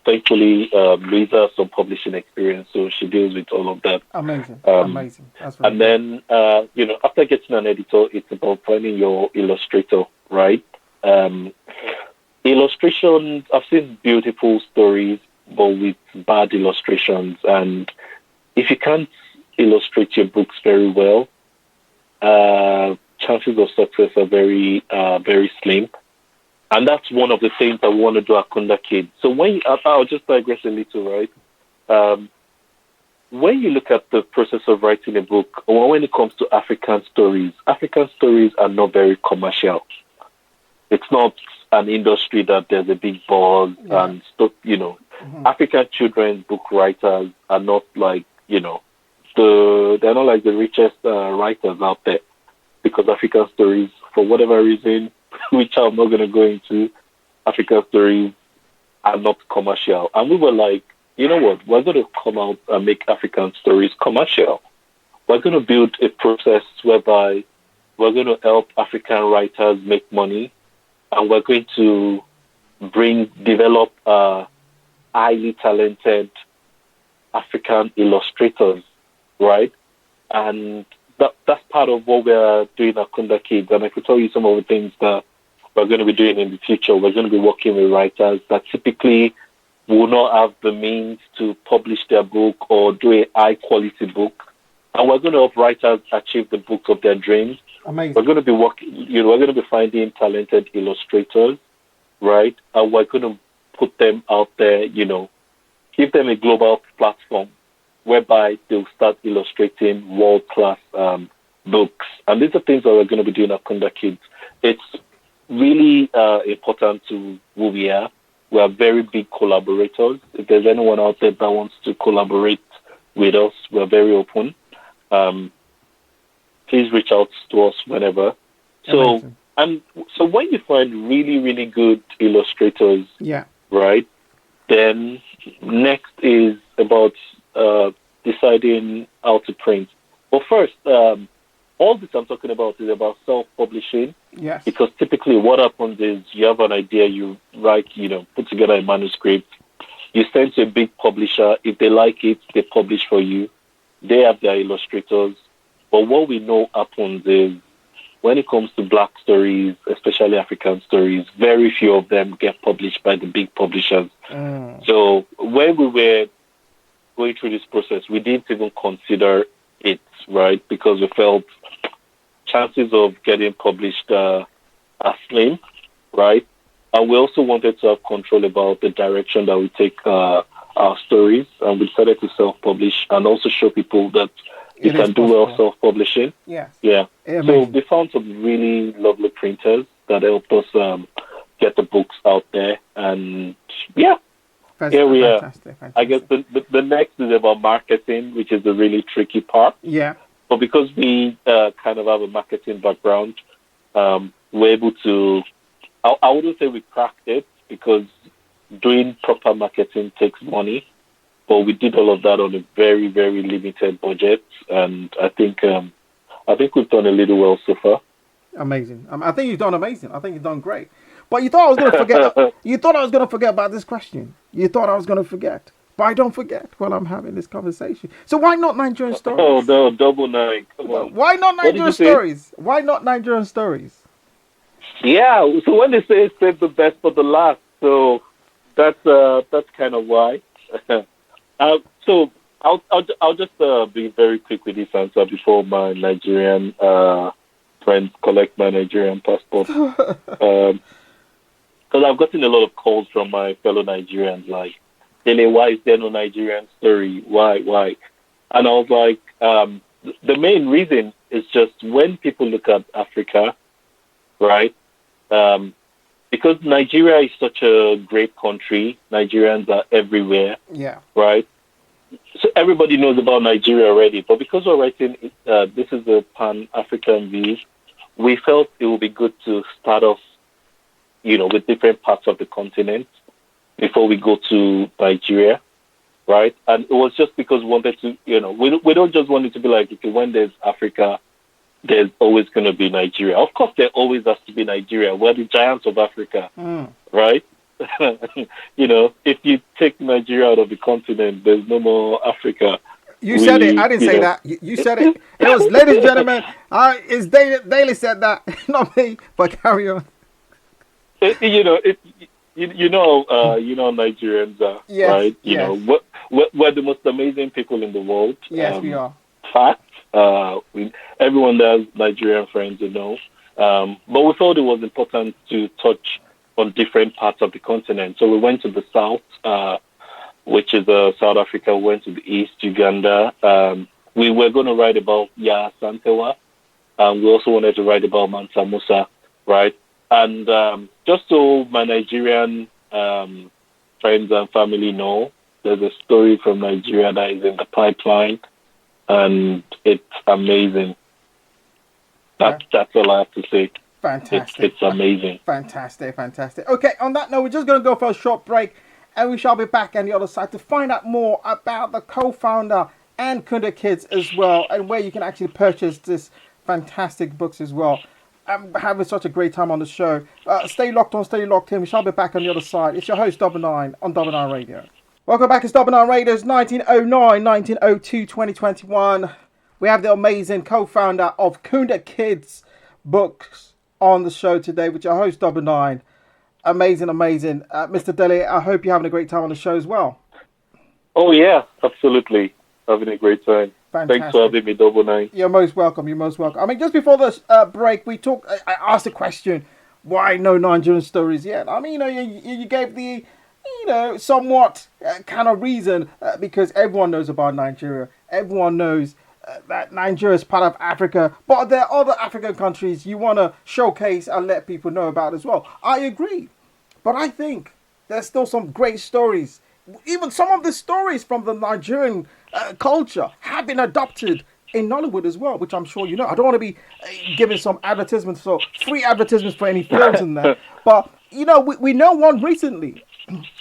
thankfully, Louisa has some publishing experience, so she deals with all of that. Amazing. Amazing. That's really then, after getting an editor, it's about finding your illustrator, right? Illustrations, I've seen beautiful stories, but with bad illustrations. And if you can't illustrate your books very well, chances of success are very, very slim. And that's one of the things I want to do at Kunda Kids. So I'll just digress a little, right? when you look at the process of writing a book, or when it comes to African stories are not very commercial. It's not an industry that there's a big buzz and stuff, African children's book writers are not like, they're not like the richest writers out there, because African stories, for whatever reason, which I'm not going to go into, African stories are not commercial. And we were like, you know what, we're going to come out and make African stories commercial. We're going to build a process whereby we're going to help African writers make money, and we're going to develop highly talented African illustrators, right? And that's part of what we're doing at Kunda Kids. And I could tell you some of the things that we're going to be doing in the future. We're going to be working with writers that typically will not have the means to publish their book or do a high-quality book. And we're going to help writers achieve the books of their dreams. Amazing. We're going to be we're going to be finding talented illustrators, right? And we're going to put them out there, give them a global platform whereby they'll start illustrating world-class books. And these are things that we're going to be doing at Kunda Kids. It's really important to who we are. We are very big collaborators. If there's anyone out there that wants to collaborate with us, we're very open. Please reach out to us whenever. So when you find really, really good illustrators, right, then next is about deciding how to print. But first, all this I'm talking about is about self-publishing. Yes. Because typically what happens is you have an idea, you write, put together a manuscript, you send to a big publisher. If they like it, they publish for you. They have their illustrators. But what we know happens is when it comes to Black stories, especially African stories, very few of them get published by the big publishers. So when we were going through this process, we didn't even consider it, right? Because we felt chances of getting published are slim, right? And we also wanted to have control about the direction that we take our stories, and we decided to self-publish and also show people that you can do well self-publishing. Yes. Yeah. So we found some really lovely printers that helped us get the books out there, and here we are. Fantastic. I guess the next is about marketing, which is the really tricky part. Yeah. But because we kind of have a marketing background, we're able to, I wouldn't say we cracked it, because doing proper marketing takes money. But we did all of that on a very, very limited budget. And I think we've done a little well so far. Amazing. I think you've done amazing. I think you've done great. But you thought I was going to forget. You thought I was going to forget about this question. You thought I was going to forget. But I don't forget while I'm having this conversation. So why not Nigerian stories? Oh, no, Double9. Come on. Why not Nigerian stories? Why not Nigerian stories? Yeah, so when they say save the best for the last, so that's kind of why. So I'll just be very quick with this answer before my Nigerian friends collect my Nigerian passport. Because I've gotten a lot of calls from my fellow Nigerians like, Dele, why is there no Nigerian story? Why? And I was like, the main reason is just when people look at Africa, right? Because Nigeria is such a great country, Nigerians are everywhere. Yeah. Right? So everybody knows about Nigeria already. But because we're writing, this is a Pan-African view, we felt it would be good to start off, with different parts of the continent before we go to Nigeria, right? And it was just because we wanted to, we don't just want it to be like, okay, when there's Africa, there's always going to be Nigeria. Of course, there always has to be Nigeria. We're the giants of Africa, right? If you take Nigeria out of the continent, there's no more Africa. You said it. I didn't say that. You said it. It was, ladies and gentlemen, it's Dele said that, not me, but carry on. Nigerians are, right? We're the most amazing people in the world. Yes, we are. Fact. Everyone that has Nigerian friends, but we thought it was important to touch on different parts of the continent. So we went to the south, which is South Africa. We went to the East, Uganda. We were going to write about Santewa. We also wanted to write about Mansa Musa, right? And just so my Nigerian friends and family know, there's a story from Nigeria that is in the pipeline, and it's amazing. That's all I have to say. Fantastic. It's amazing. Fantastic. Okay, on that note, we're just going to go for a short break, and we shall be back on the other side to find out more about the co-founder and Kunda Kids as well, and where you can actually purchase this fantastic books as well. I'm having such a great time on the show. Stay locked on, stay locked in. We shall be back on the other side. It's your host, Double9, on Double9Radio. Welcome back. It's Double9Radio's 1909, 1902, 2021. We have the amazing co-founder of Kunda Kids Books on the show today with your host, Double9. Amazing. Mr. Dele, I hope you're having a great time on the show as well. Oh, yeah, absolutely. Having a great time. Fantastic. Thanks for having me, Double9. You're most welcome. I mean, just before this break, I asked the question, why no Nigerian stories yet? I mean, you gave the, somewhat kind of reason, because everyone knows about Nigeria. Everyone knows that Nigeria is part of Africa, but there are other African countries you want to showcase and let people know about as well. I agree, but I think there's still some great stories. Even some of the stories from the Nigerian culture have been adopted in Nollywood as well, which I'm sure you know. I don't want to be giving some advertisements, so free advertisements for any films in there. But, we know one recently,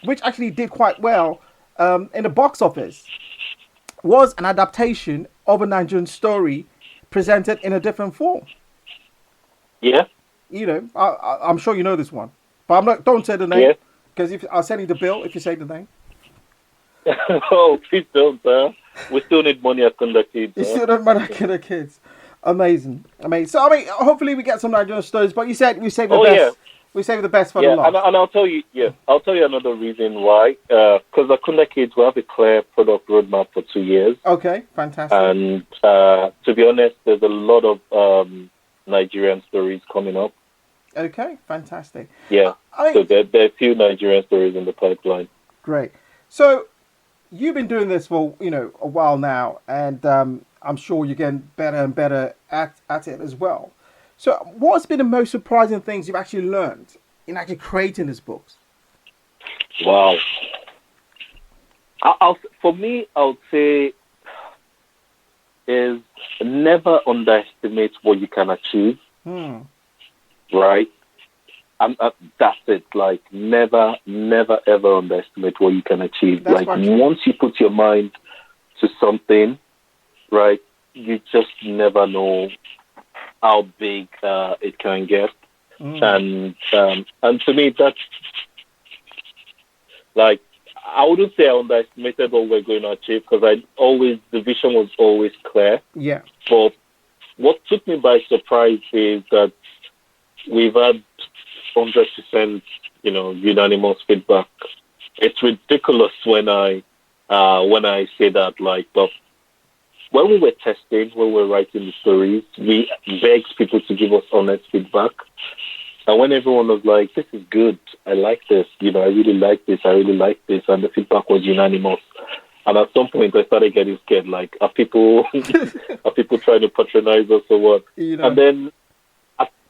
which actually did quite well in the box office, was an adaptation of a Nigerian story presented in a different form. Yeah. I'm sure you know this one. But don't say the name, because I'll send you the bill if you say the name. Oh, please don't, sir. We still need money at Kunda Kids. You still need money at Kunda Kids. Amazing. So, hopefully we get some Nigerian stories, but you said we save the best. Yeah. We save the best for the last. And I'll tell you, I'll tell you another reason why. Because at Kunda Kids, we have a clear product roadmap for 2 years. Okay, fantastic. And to be honest, there's a lot of Nigerian stories coming up. Okay, fantastic. Yeah, so there are a few Nigerian stories in the pipeline. Great. So, you've been doing this for, a while now, and I'm sure you're getting better and better at it as well. So, what's been the most surprising things you've actually learned in actually creating these books? Wow. For me, I would say is never underestimate what you can achieve. Right? That's it. Like, never, ever underestimate what you can achieve. That's once you put your mind to something, right, you just never know how big it can get. And to me, that's like, I wouldn't say I underestimated what we're going to achieve, because the vision was always clear. Yeah. But what took me by surprise is that we've had 100%, unanimous feedback. It's ridiculous when I say that, but when we were testing, when we were writing the stories, we begged people to give us honest feedback. And when everyone was like, this is good, I like this, I really like this, and the feedback was unanimous. And at some point, I started getting scared, are people trying to patronize us or what? And then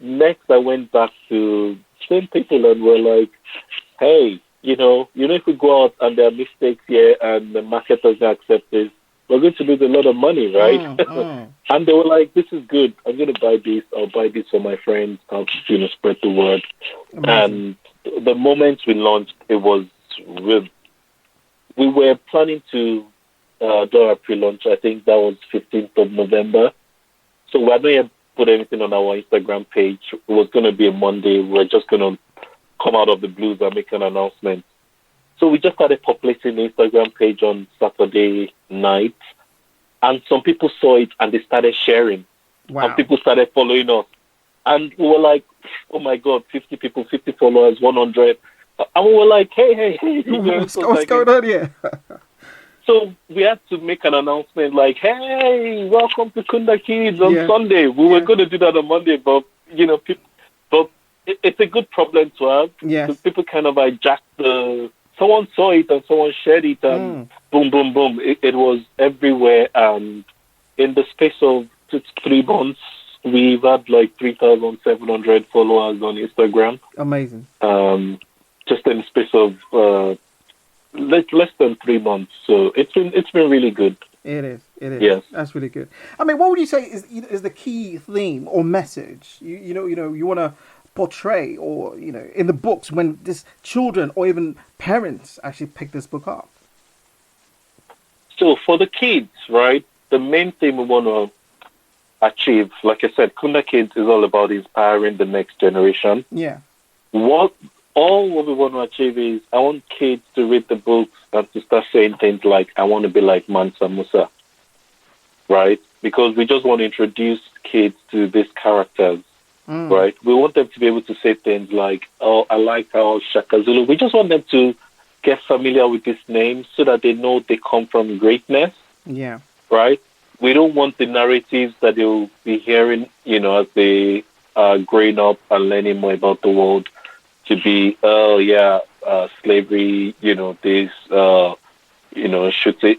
next, I went back to same people and were like, hey, if we go out and there are mistakes here and the market doesn't accept this, we're going to lose a lot of money, right? And they were like, this is good. I'm going to buy this. I'll buy this for my friends. I'll, spread the word. Amazing. And the moment we launched, it was real. We were planning to do our pre-launch. I think that was 15th of November. So we hadn't yet put anything on our Instagram page. It was going to be a Monday. We were just going to come out of the blues and make an announcement. So we just started populating the Instagram page on Saturday night. And some people saw it and they started sharing. Wow. And people started following us. And we were like, oh my God, 50 people, 50 followers, 100. And we were like, hey. What's going on here? So we had to make an announcement like, hey, welcome to Kunda Kids on Sunday. We were going to do that on Monday, but, it's a good problem to have. Yes. Because people kind of hijack the someone saw it and someone shared it, and boom, boom, boom, it was everywhere. And in the space of 2 to 3 months, we've had like 3,700 followers on Instagram. Amazing. Just in the space of less than 3 months. So it's been really good. It is. Yes. That's really good. I mean, what would you say is the key theme or message you want to portray, or in the books when this children or even parents actually pick this book up? So for the kids, right, the main thing we want to achieve, like I said, Kunda Kids is all about inspiring the next generation. Yeah. What we want to achieve is, I want kids to read the books and to start saying things like, I want to be like Mansa Musa, right? Because we just want to introduce kids to these characters, right? We want them to be able to say things like, oh, I like how Shaka Zulu. We just want them to get familiar with these names so that they know they come from greatness. Yeah. Right? We don't want the narratives that they'll be hearing, as they are growing up and learning more about the world to be, slavery, this, should say,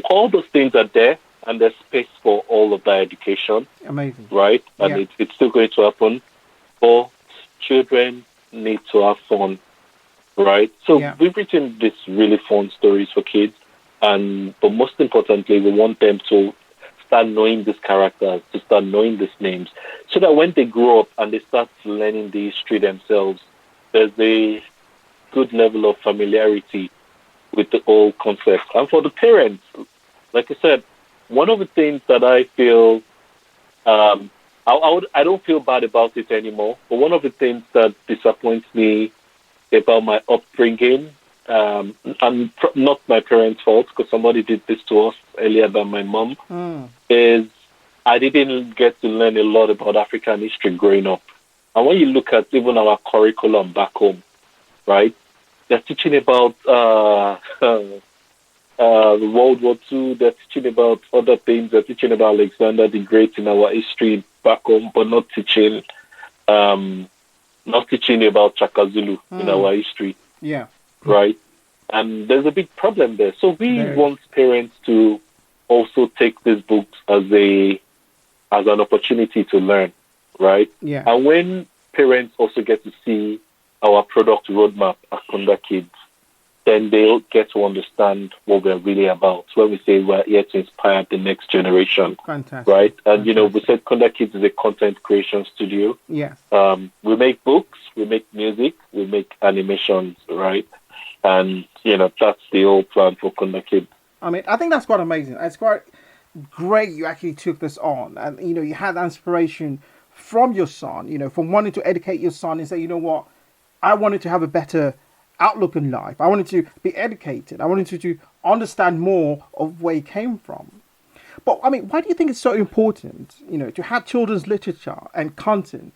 all those things are there, and there's space for all of that education. Amazing. Right? And it's still going to happen. But children need to have fun, right? So we've written these really fun stories for kids, but most importantly, we want them to start knowing these characters, to start knowing these names, so that when they grow up and they start learning the history themselves, there's a good level of familiarity with the whole concept. And for the parents, like I said, one of the things that I feel, I don't feel bad about it anymore, but one of the things that disappoints me about my upbringing, and not my parents' fault, because somebody did this to us earlier than my mom, is I didn't get to learn a lot about African history growing up. And when you look at even our curriculum back home, right, they're teaching about World War II, they're teaching about other things, they're teaching about Alexander the Great in our history back home, but not teaching about Chaka Zulu in our history. Yeah. Right? And there's a big problem there. So we want parents to also take these books as an opportunity to learn, right? Yeah. And when parents also get to see our product roadmap at Kunda Kids, then they'll get to understand what we're really about. When we say we're here to inspire the next generation. Fantastic. Right? And, we said Kunda Kids is a content creation studio. Yes. We make books, we make music, we make animations, right? And, that's the whole plan for Kunda Kids. I mean, I think that's quite amazing. It's quite great you actually took this on. And, you had inspiration from your son, from wanting to educate your son and say, you know what, I wanted to have a better outlook in life. I wanted to be educated. I wanted to understand more of where he came from. But, I mean, why do you think it's so important, to have children's literature and content,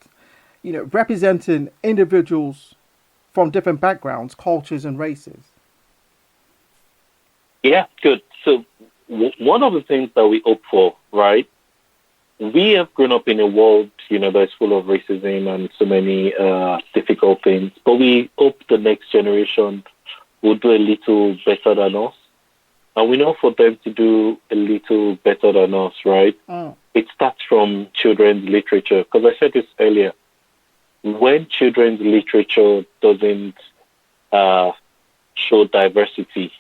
representing individuals from different backgrounds, cultures, and races? Yeah, good. So one of the things that we hope for, right? We have grown up in a world, that's full of racism and so many difficult things. But we hope the next generation will do a little better than us. And we know for them to do a little better than us, right? It starts from children's literature. Because I said this earlier. When children's literature doesn't show diversity,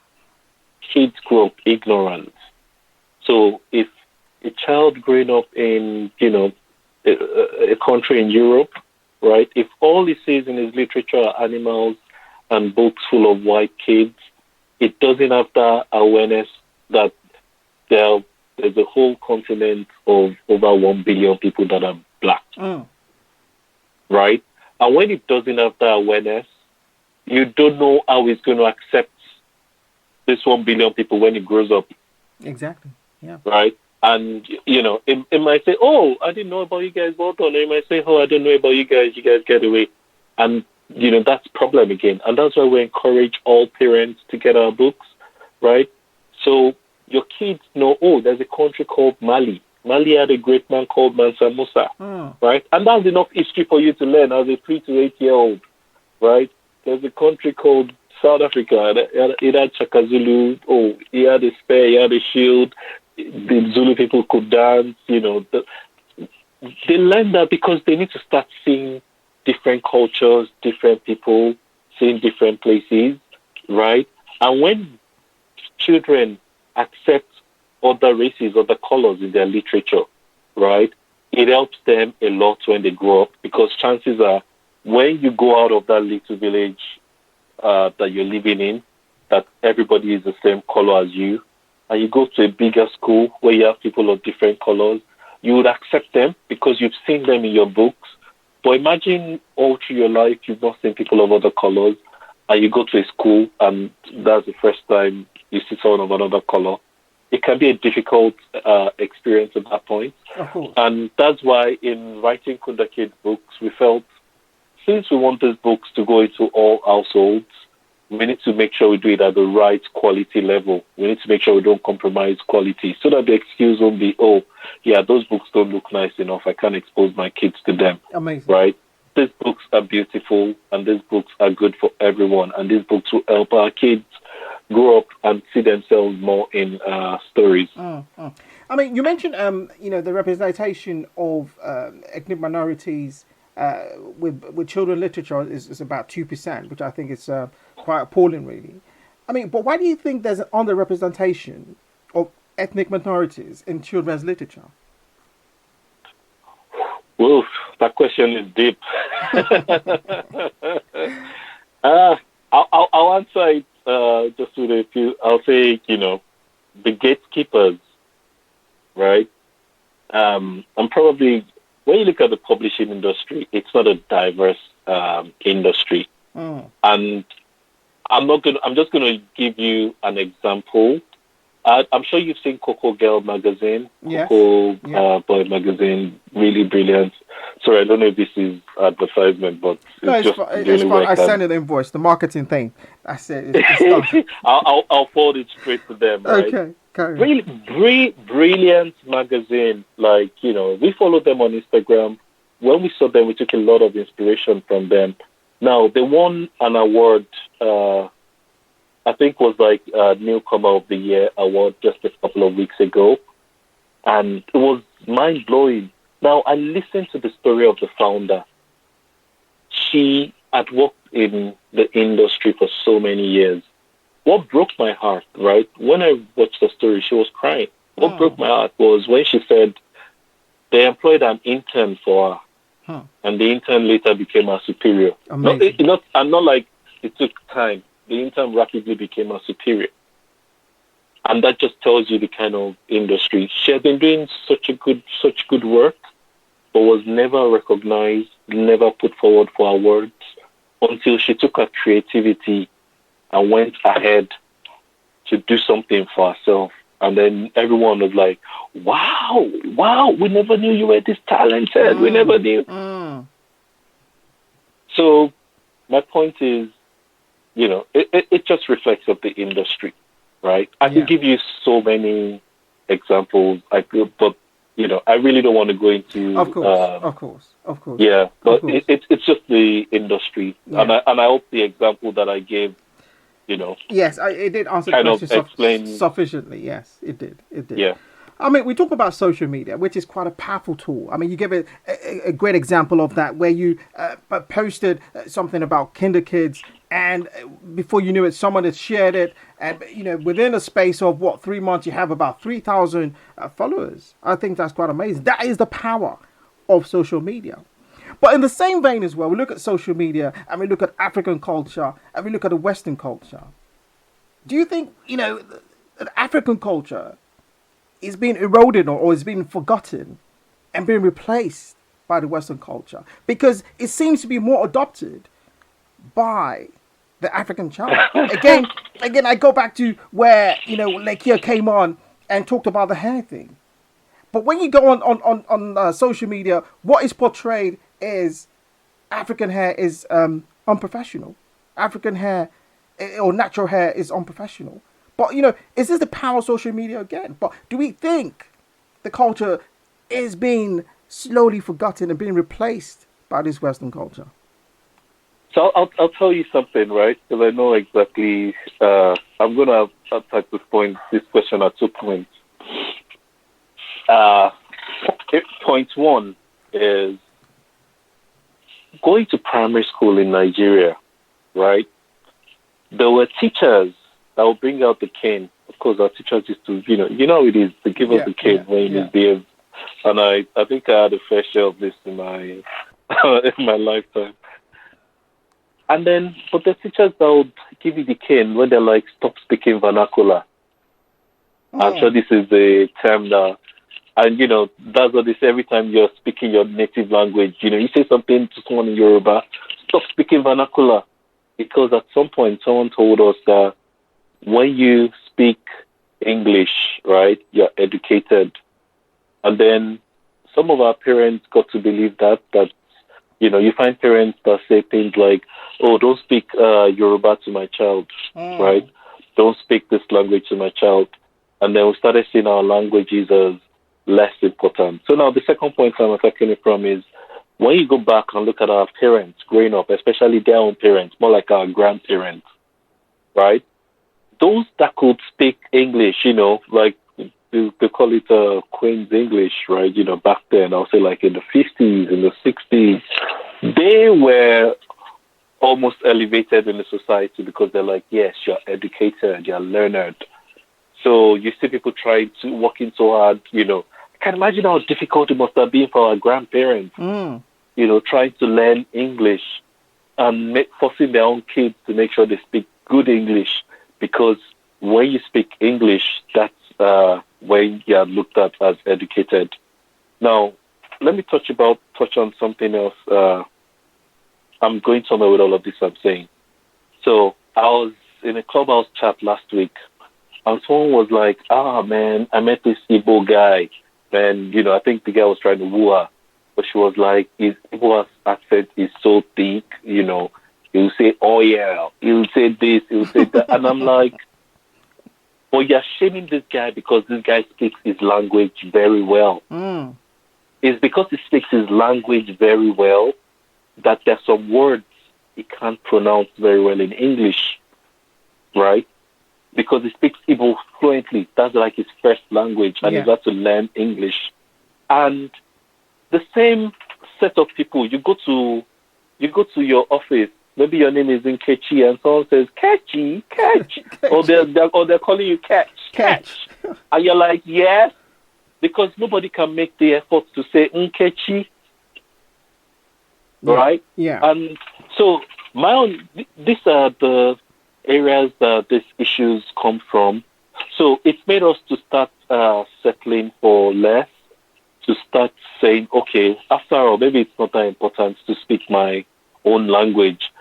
kids grow up ignorant. So if a child growing up in, a country in Europe, right, if all he sees in his literature are animals and books full of white kids, it doesn't have that awareness that there's a whole continent of over 1 billion people that are black. Right? And when it doesn't have that awareness, you don't know how it's going to accept this 1 billion people when it grows up. Exactly. Yeah. Right? And, it might say, oh, I didn't know about you guys, well done. It might say, oh, I didn't know about you guys get away. And, that's problem again. And that's why we encourage all parents to get our books, right? So your kids know, oh, there's a country called Mali. Mali had a great man called Mansa Musa, right? And that's enough history for you to learn as a 3 to 8 year old, right? There's a country called South Africa. It had Chaka Zulu. Oh, he had a spear, he had a shield. The Zulu people could dance. They learn that because they need to start seeing different cultures, different people, seeing different places, right? And when children accept other races, other colors in their literature, right, it helps them a lot when they grow up, because chances are when you go out of that little village that you're living in, that everybody is the same color as you, and you go to a bigger school where you have people of different colors, you would accept them because you've seen them in your books. But imagine all through your life you've not seen people of other colors, and you go to a school and that's the first time you see someone of another color. It can be a difficult experience at that point. Of course. And that's why in writing Kunda Kids books, we felt, since we want these books to go into all households, we need to make sure we do it at the right quality level. We need to make sure we don't compromise quality, so that the excuse won't be, oh, yeah, those books don't look nice enough, I can't expose my kids to them. Amazing. Right? These books are beautiful, and these books are good for everyone, and these books will help our kids grow up and see themselves more in stories. I mean, you mentioned, the representation of ethnic minorities with children literature is about 2%, which I think is quite appalling, really. I mean, but why do you think there's an underrepresentation of ethnic minorities in children's literature? Well, that question is deep. I'll answer it just with a few. I'll say, the gatekeepers, right? And probably when you look at the publishing industry, it's not a diverse industry. And I'm just gonna give you an example. I'm sure you've seen Coco Girl magazine, Coco Boy magazine, really brilliant. Sorry, I don't know if this is advertisement, but it's fine. I send an invoice, the marketing thing. That's it. It's done. I'll forward it straight to them. Right? Okay. Really brilliant magazine. Like, we follow them on Instagram. When we saw them, we took a lot of inspiration from them. Now, they won an award, I think was like a Newcomer of the Year award just a couple of weeks ago. And it was mind-blowing. Now, I listened to the story of the founder. She had worked in the industry for so many years. What broke my heart, right? When I watched the story, she was crying. What broke my heart was when she said they employed an intern for her, and the intern later became her superior. Amazing. Not like it took time. The intern rapidly became her superior. And that just tells you the kind of industry. She had been doing such good work, but was never recognized, never put forward for awards until she took her creativity and went ahead to do something for herself. And then everyone was like, wow, we never knew you were this talented. We never knew. So my point is, it just reflects of the industry, right? I can give you so many examples, but I really don't want to go into. Of course. Yeah, but it's just the industry, and I hope the example that I gave, Yes, it did answer the question sufficiently. Yes, it did. Yeah. I mean, we talk about social media, which is quite a powerful tool. I mean, you give it a great example of that, where you posted something about Kinder Kids, and before you knew it, someone had shared it, and within a space of 3 months, you have about 3,000 followers. I think that's quite amazing. That is the power of social media. But in the same vein as well, we look at social media and we look at African culture and we look at the Western culture. Do you think, that African culture is being eroded or is being forgotten and being replaced by the Western culture? Because it seems to be more adopted by the African child. Again, I go back to where, Lakia came on and talked about the hair thing. But when you go on social media, what is portrayed is African hair is unprofessional. African hair or natural hair is unprofessional. But, is this the power of social media again? But do we think the culture is being slowly forgotten and being replaced by this Western culture? So I'll tell you something, right? Because I know exactly. I'm gonna attack this question at 2 points. Uh, Point one is going to primary school in Nigeria, right? There were teachers that would bring out the cane. Of course, our teachers used to, how it is. They give us Yeah, the cane yeah, when you yeah. misbehave, and I think I had a fair share of this in my in my lifetime. And then, but the teachers that would give you the cane when they're like, stop speaking vernacular. I'm sure Mm. this is the term that, and that's what they say every time you're speaking your native language. You say something to someone in Yoruba, stop speaking vernacular. Because at some point, someone told us that when you speak English, right, you're educated. And then some of our parents got to believe that you find parents that say things like, "Oh, don't speak Yoruba to my child, right? Mm. Don't speak this language to my child." And then we started seeing our languages as less important. So now the second point I'm attacking it from is when you go back and look at our parents growing up, especially their own parents, more like our grandparents, right? Those that could speak English, like they call it Queen's English, right? Back then, I'll say like in the 50s, in the 60s, they were almost elevated in the society because they're like, yes, you're educated, you're learned. So you see people trying to working so hard, I can imagine how difficult it must have been for our grandparents, Mm. trying to learn English and forcing their own kids to make sure they speak good English because when you speak English, that's when you are looked at as educated. Now, let me touch on something else. I'm going somewhere with all of this I'm saying. So I was in a clubhouse chat last week, and someone was like, "Ah, man, I met this Igbo guy, and I think the guy was trying to woo her, but she was like, his Igbo accent is so thick, He'll say, oh yeah, he'll say this, he'll say that," and I'm like, "But you're shaming this guy because this guy speaks his language very well. Mm. It's because he speaks his language very well that there's some words he can't pronounce very well in English, right? Because he speaks Igbo fluently. That's like his first language, and he's Yeah. had to learn English. And the same set of people, you go to your office. Maybe your name is Nkechi, and someone says Kechi, Catch, or they're calling you Catch, Catch. Catch, and you're like, yes, because nobody can make the effort to say Nkechi, Yeah. right? Yeah. And so these are the areas that these issues come from. So it's made us to start settling for less, to start saying, okay, after all, maybe it's not that important to speak my own language.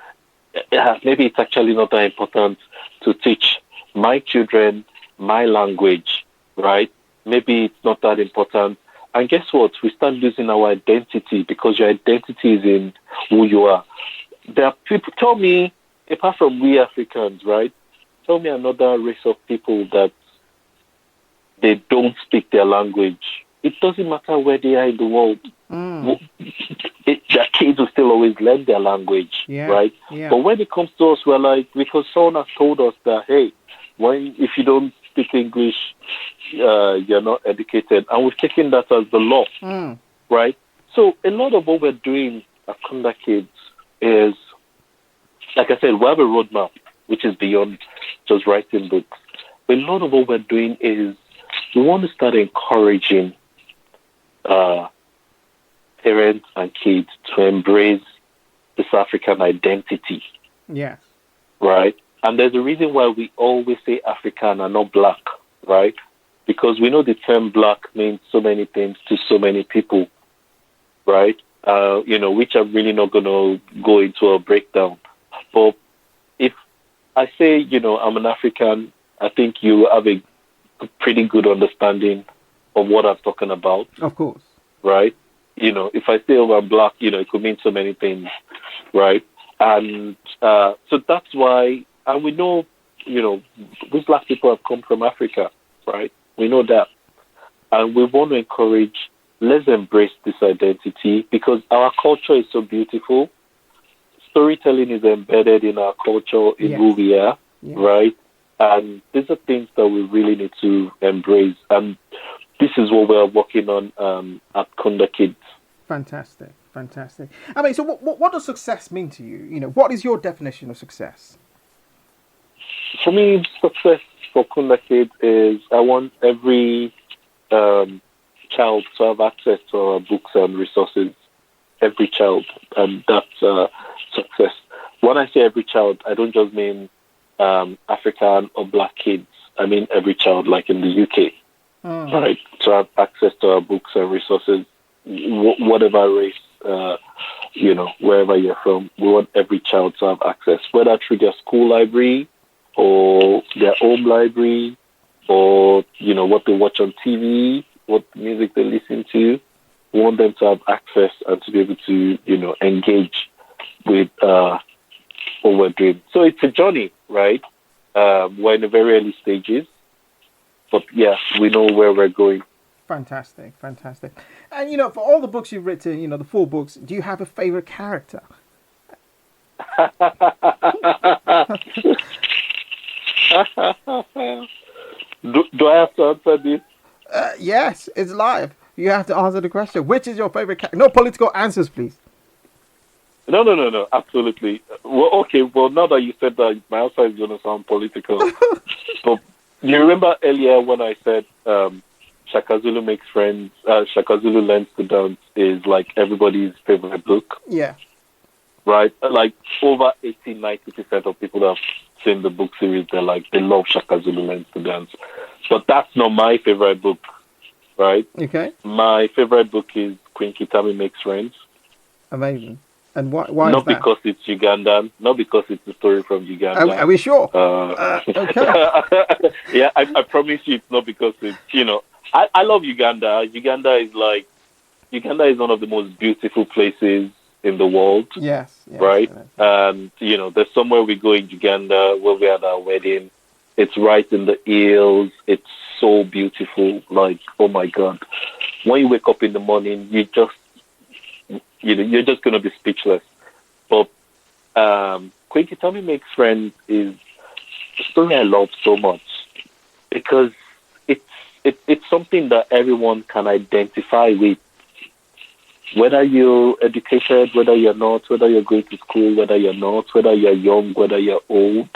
Maybe it's actually not that important to teach my children my language, right? Maybe it's not that important. And guess what? We start losing our identity because your identity is in who you are. There are people, tell me, apart from we Africans, right? Tell me another race of people that they don't speak their language. It doesn't matter where they are in the world. Mm. Their kids will still always learn their language, Yeah. right? Yeah. But when it comes to us, we're like, because someone has told us that, hey, if you don't speak English, you're not educated. And we've taken that as the law, Mm. right? So a lot of what we're doing at Kunda Kids is, like I said, we have a roadmap, which is beyond just writing books. But a lot of what we're doing is we want to start encouraging parents and kids to embrace this African identity, Yes. right? And there's a reason why we always say African and not black, right? Because we know the term black means so many things to so many people, right? Which I'm really not going to go into a breakdown. But if I say, I'm an African, I think you have a pretty good understanding of what I'm talking about, Of course. right? If I say, oh, I'm black, it could mean so many things, right? And so that's why, and we know, these black people have come from Africa, right? We know that. And we want to encourage, let's embrace this identity because our culture is so beautiful. storytelling is embedded in our culture, in Yes. who we are, Yeah. right? And these are things that we really need to embrace. And this is what we're working on at Kunda Kids. Fantastic. Fantastic. I mean, so what does success mean to you? You know, what is your definition of success? For me, success for Kunda Kids is I want every child to have access to our books and resources. Every child, and that's success. When I say every child, I don't just mean African or black kids. I mean every child, like in the UK, right? To have access to our books and resources, whatever race, wherever you're from, we want every child to have access, whether through their school library or their home library, or what they watch on TV, what music they listen to. We want them to have access and to be able to, engage with what we're doing. So it's a journey, right? We're in the very early stages, but yeah, we know where we're going. Fantastic. Fantastic. And, for all the books you've written, the 4 books, do you have a favorite character? Do I have to answer this? Yes, it's live. You have to answer the question. Which is your favorite character? No political answers, please. No, absolutely. Well, okay, well, now that you said that, my answer is going to sound political. But you remember earlier when I said Shaka Zulu makes friends, Shaka Zulu learns to dance is like everybody's favorite book, Yeah. right? Like over 80-90% of people that have seen the book series, they love Shaka Zulu learns to dance. But that's not my favorite book, right? Okay. My favorite book is Queen Kitami Makes Friends. Amazing. And why Not is that? because it's Ugandan, not because it's a story from Uganda. Are we sure? Okay. Yeah, I promise you it's not because it's, I love Uganda. Uganda is one of the most beautiful places in the world, Yes. right? Yes. And, there's somewhere we go in Uganda where we had our wedding. It's right in the hills. It's so beautiful. Like, oh my God. When you wake up in the morning, you're just going to be speechless. But Queen Kitami Makes Friends is a story I love so much because it's something that everyone can identify with. Whether you're educated, whether you're not, whether you're going to school, whether you're not, whether you're young, whether you're old,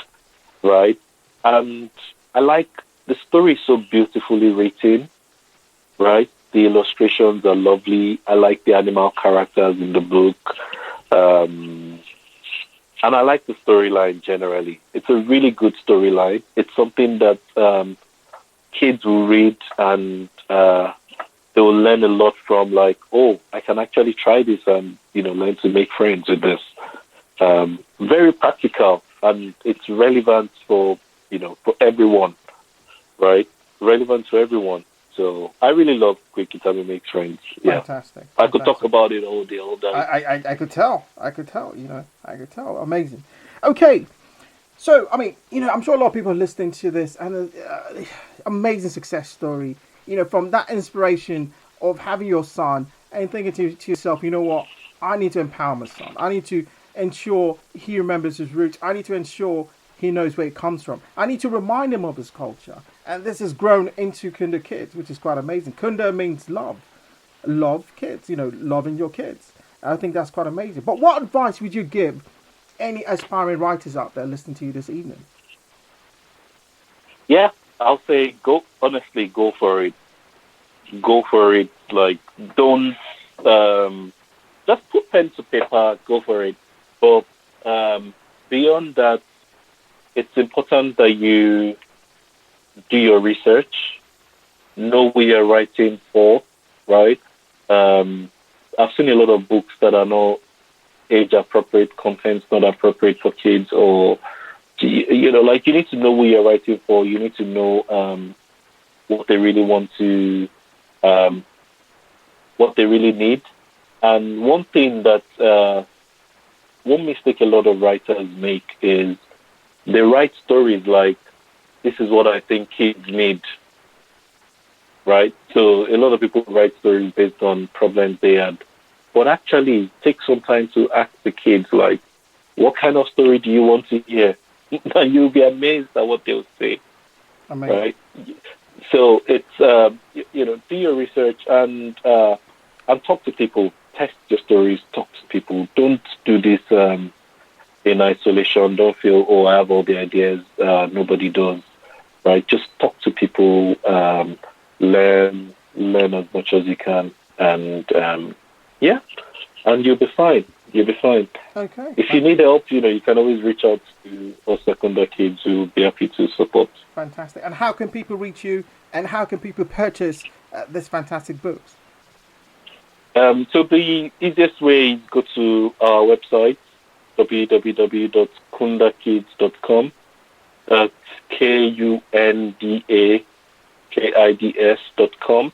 right? And I like the story is so beautifully written, right? The illustrations are lovely. I like the animal characters in the book. And I like the storyline generally. It's a really good storyline. It's something that kids will read and they will learn a lot from, like, oh, I can actually try this and, learn to make friends with this. Very practical, and it's relevant for everyone, right? Relevant to everyone. So I really love Queen Kitami Makes Friends. Yeah. Fantastic. I could talk about it all day, all day. I could tell. I could tell. Amazing. Okay. So, I mean, I'm sure a lot of people are listening to this, and amazing success story. From that inspiration of having your son and thinking to yourself, you know what? I need to empower my son. I need to ensure he remembers his roots. I need to ensure he knows where it comes from. I need to remind him of his culture. And this has grown into Kunda Kids, which is quite amazing. Kunda means love. Love kids, loving your kids. And I think that's quite amazing. But what advice would you give any aspiring writers out there listening to you this evening? Yeah, I'll say go for it. Go for it. Like, don't just put pen to paper, go for it. But beyond that, it's important that you do your research, know who you're writing for, right? I've seen a lot of books that are not age-appropriate, content's not appropriate for kids, or, like, you need to know who you're writing for. You need to know what they really want to, what they really need. And one thing that, one mistake a lot of writers make is they write stories like, this is what I think kids need, right? So a lot of people write stories based on problems they had. But actually, take some time to ask the kids, like, What kind of story do you want to hear? And you'll be amazed at what they'll say, Amazing. right? So it's do your research and talk to people. Test your stories. Talk to people. Don't do this in isolation. Don't feel, oh, I have all the ideas. Nobody does, right? Just talk to people. Learn as much as you can, and yeah, and you'll be fine. You'll be fine. Okay. If you need help, you can always reach out to us Kunda kids who will be happy to support. Fantastic. And how can people reach you? And how can people purchase this fantastic books? So the easiest way is go to our website, www.kundakids.com. That's KUNDAKIDS.com.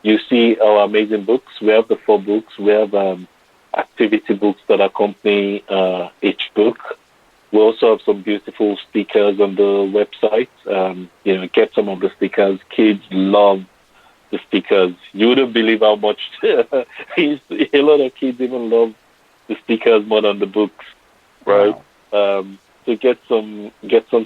You see our amazing books. We have the 4 books. We have activity books that accompany each book. We also have some beautiful stickers on the website. Get some of the stickers. Kids love the stickers. You wouldn't believe how much a lot of kids even love the stickers more than the books, right? Wow. So get some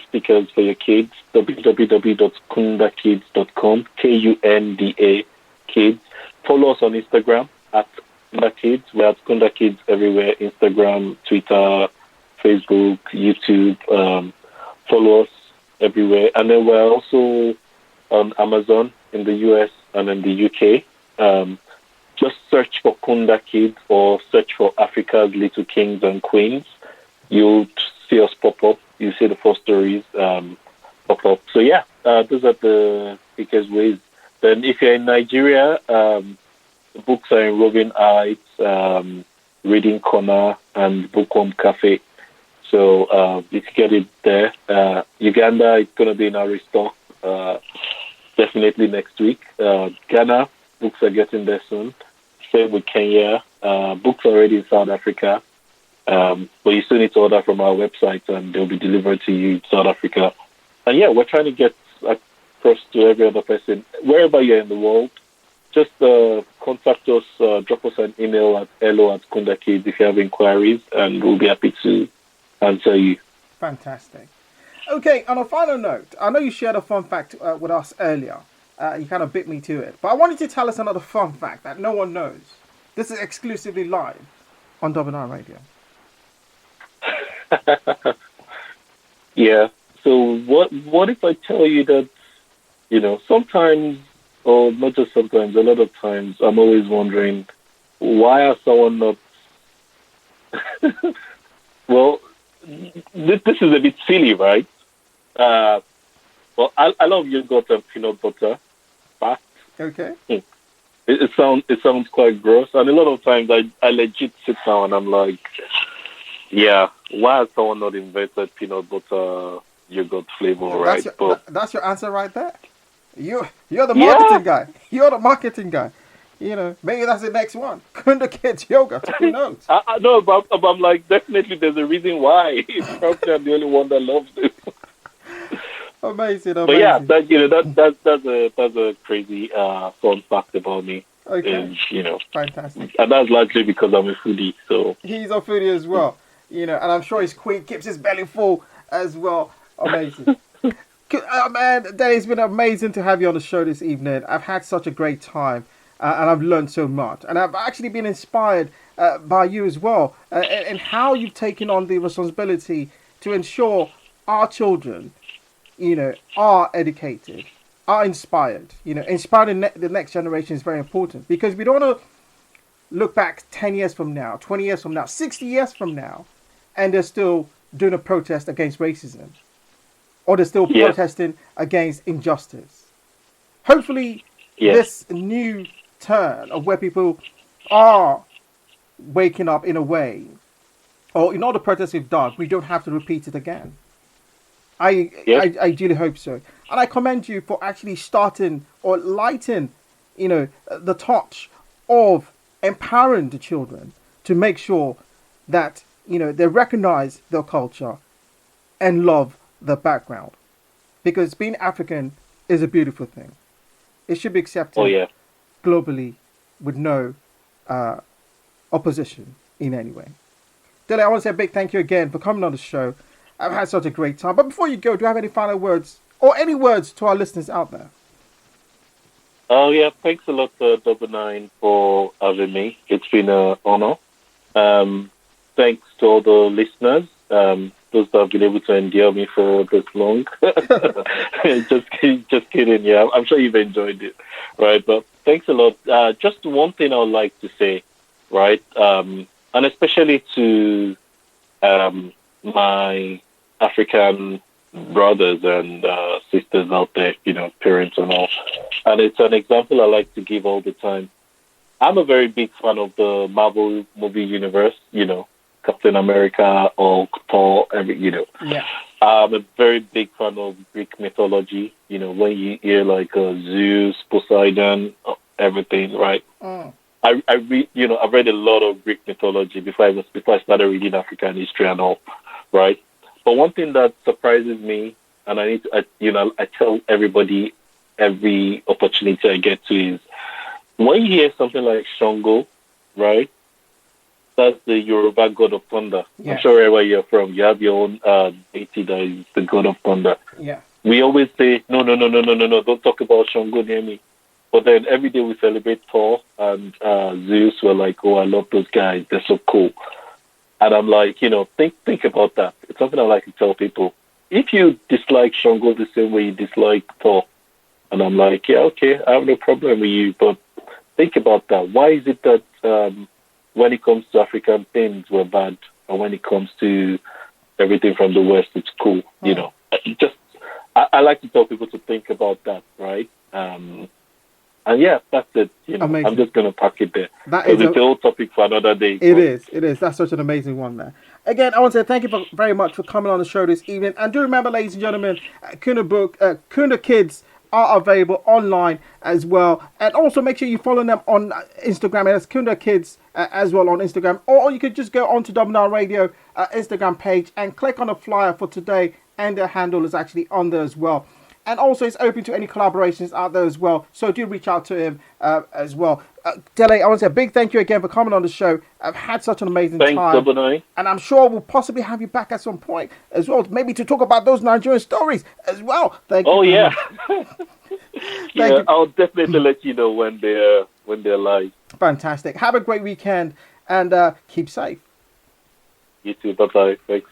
stickers for your kids. www.kundakids.com. KUNDA kids. Follow us on Instagram at Kunda Kids. We're at Kunda Kids everywhere: Instagram, Twitter, Facebook, YouTube. Follow us everywhere, and then we're also on Amazon in the US and in the UK. Just search for Kunda Kids or search for Africa's Little Kings and Queens. You'll see us pop up. You see the 4 stories pop up. So yeah, those are the biggest ways. Then if you're in Nigeria, the books are in Roving Heights, Reading Corner, and Bookworm Cafe. So you can get it there. Uganda, it's going to be in our stock definitely next week. Ghana, books are getting there soon. Same with Kenya. Books are already in South Africa. But you still need to order from our website and they'll be delivered to you in South Africa. And yeah, we're trying to get across to every other person. Wherever you're in the world, just contact us, drop us an email at hello@kundakids if you have inquiries, and we'll be happy to answer you. Fantastic. Okay, on a final note, I know you shared a fun fact with us earlier. You kind of bit me to it. But I wanted you to tell us another fun fact that no one knows. This is exclusively live on Double9Radio. Yeah. So what if I tell you that, sometimes, or not just sometimes, a lot of times, I'm always wondering, why are someone not... Well, this is a bit silly, right? Well, I love yogurt and peanut butter, but Okay. it sounds quite gross, and a lot of times I legit sit down and I'm like, yeah, why has someone not invented peanut butter yogurt flavor, right? That's your answer right there. You're the marketing guy. You're the marketing guy. Maybe that's the next one. Kunda Kids yogurt. Who knows? I know, but I'm like, definitely there's a reason why. Probably I'm the only one that loves it. Amazing. But yeah, that's a crazy fun fact about me. Okay. And, Fantastic. and that's largely because I'm a foodie. So he's a foodie as well. And I'm sure his queen keeps his belly full as well. Amazing. Man, Dele, it's been amazing to have you on the show this evening. I've had such a great time, and I've learned so much. And I've actually been inspired by you as well, and how you've taken on the responsibility to ensure our children, are educated, are inspired. Inspiring the next generation is very important, because we don't want to look back 10 years from now, 20 years from now, 60 years from now, and they're still doing a protest against racism. Or they're still protesting against injustice. Hopefully, this new turn of where people are waking up in a way, or in all the protests we've done, we don't have to repeat it again. I ideally hope so. And I commend you for actually starting or lighting, the torch of empowering the children to make sure that, they recognize their culture and love the background, because being African is a beautiful thing. It should be accepted globally with no opposition in any way. Dele, I want to say a big thank you again for coming on the show. I've had such a great time. But before you go, do you have any final words or any words to our listeners out there? Oh yeah, thanks a lot, Double9, for having me. It's been an honor. Thanks to all the listeners, those that have been able to endure me for this long. Just kidding. Yeah, I'm sure you've enjoyed it, right? But thanks a lot. Just one thing I would like to say, right? And especially to my African brothers and sisters out there, parents and all. And it's an example I like to give all the time. I'm a very big fan of the Marvel movie universe, Captain America, Hulk, Thor, Yeah. I'm a very big fan of Greek mythology, when you hear like Zeus, Poseidon, everything, right? Mm. I read, I've read a lot of Greek mythology before I started reading African history and all, right? But one thing that surprises me, and I need to, I tell everybody every opportunity I get to is when you hear something like Shango, right? That's the Yoruba god of thunder. Yeah. I'm sure wherever you're from, you have your own deity that is the god of thunder. Yeah. We always say, no, don't talk about Shango near me. But then every day we celebrate Thor and Zeus. We're like, oh, I love those guys. They're so cool. And I'm like, think about that. It's something I like to tell people. If you dislike Shango the same way you dislike Thor, and I'm like, yeah, okay, I have no problem with you, but think about that. Why is it that when it comes to African things, we're bad, and when it comes to everything from the West, it's cool? I like to tell people to think about that, right? And yeah, that's it. Amazing. I'm just going to pack it there. That because is it's a whole topic for another day. It is. That's such an amazing one there. Again, I want to say thank you very much for coming on the show this evening. And do remember, ladies and gentlemen, Kunda Kids are available online as well. And also make sure you follow them on Instagram. And it's Kunda Kids as well on Instagram. Or you could just go onto Double9Radio Instagram page and click on the flyer for today. And their handle is actually on there as well. And also, it's open to any collaborations out there as well. So do reach out to him as well. Dele, I want to say a big thank you again for coming on the show. I've had such an amazing time. Thanks, Double9. And I'm sure we'll possibly have you back at some point as well. Maybe to talk about those Nigerian stories as well. Thank you. Oh, yeah. You. I'll definitely let you know when they're live. Fantastic. Have a great weekend and keep safe. You too. Bye-bye. Thanks.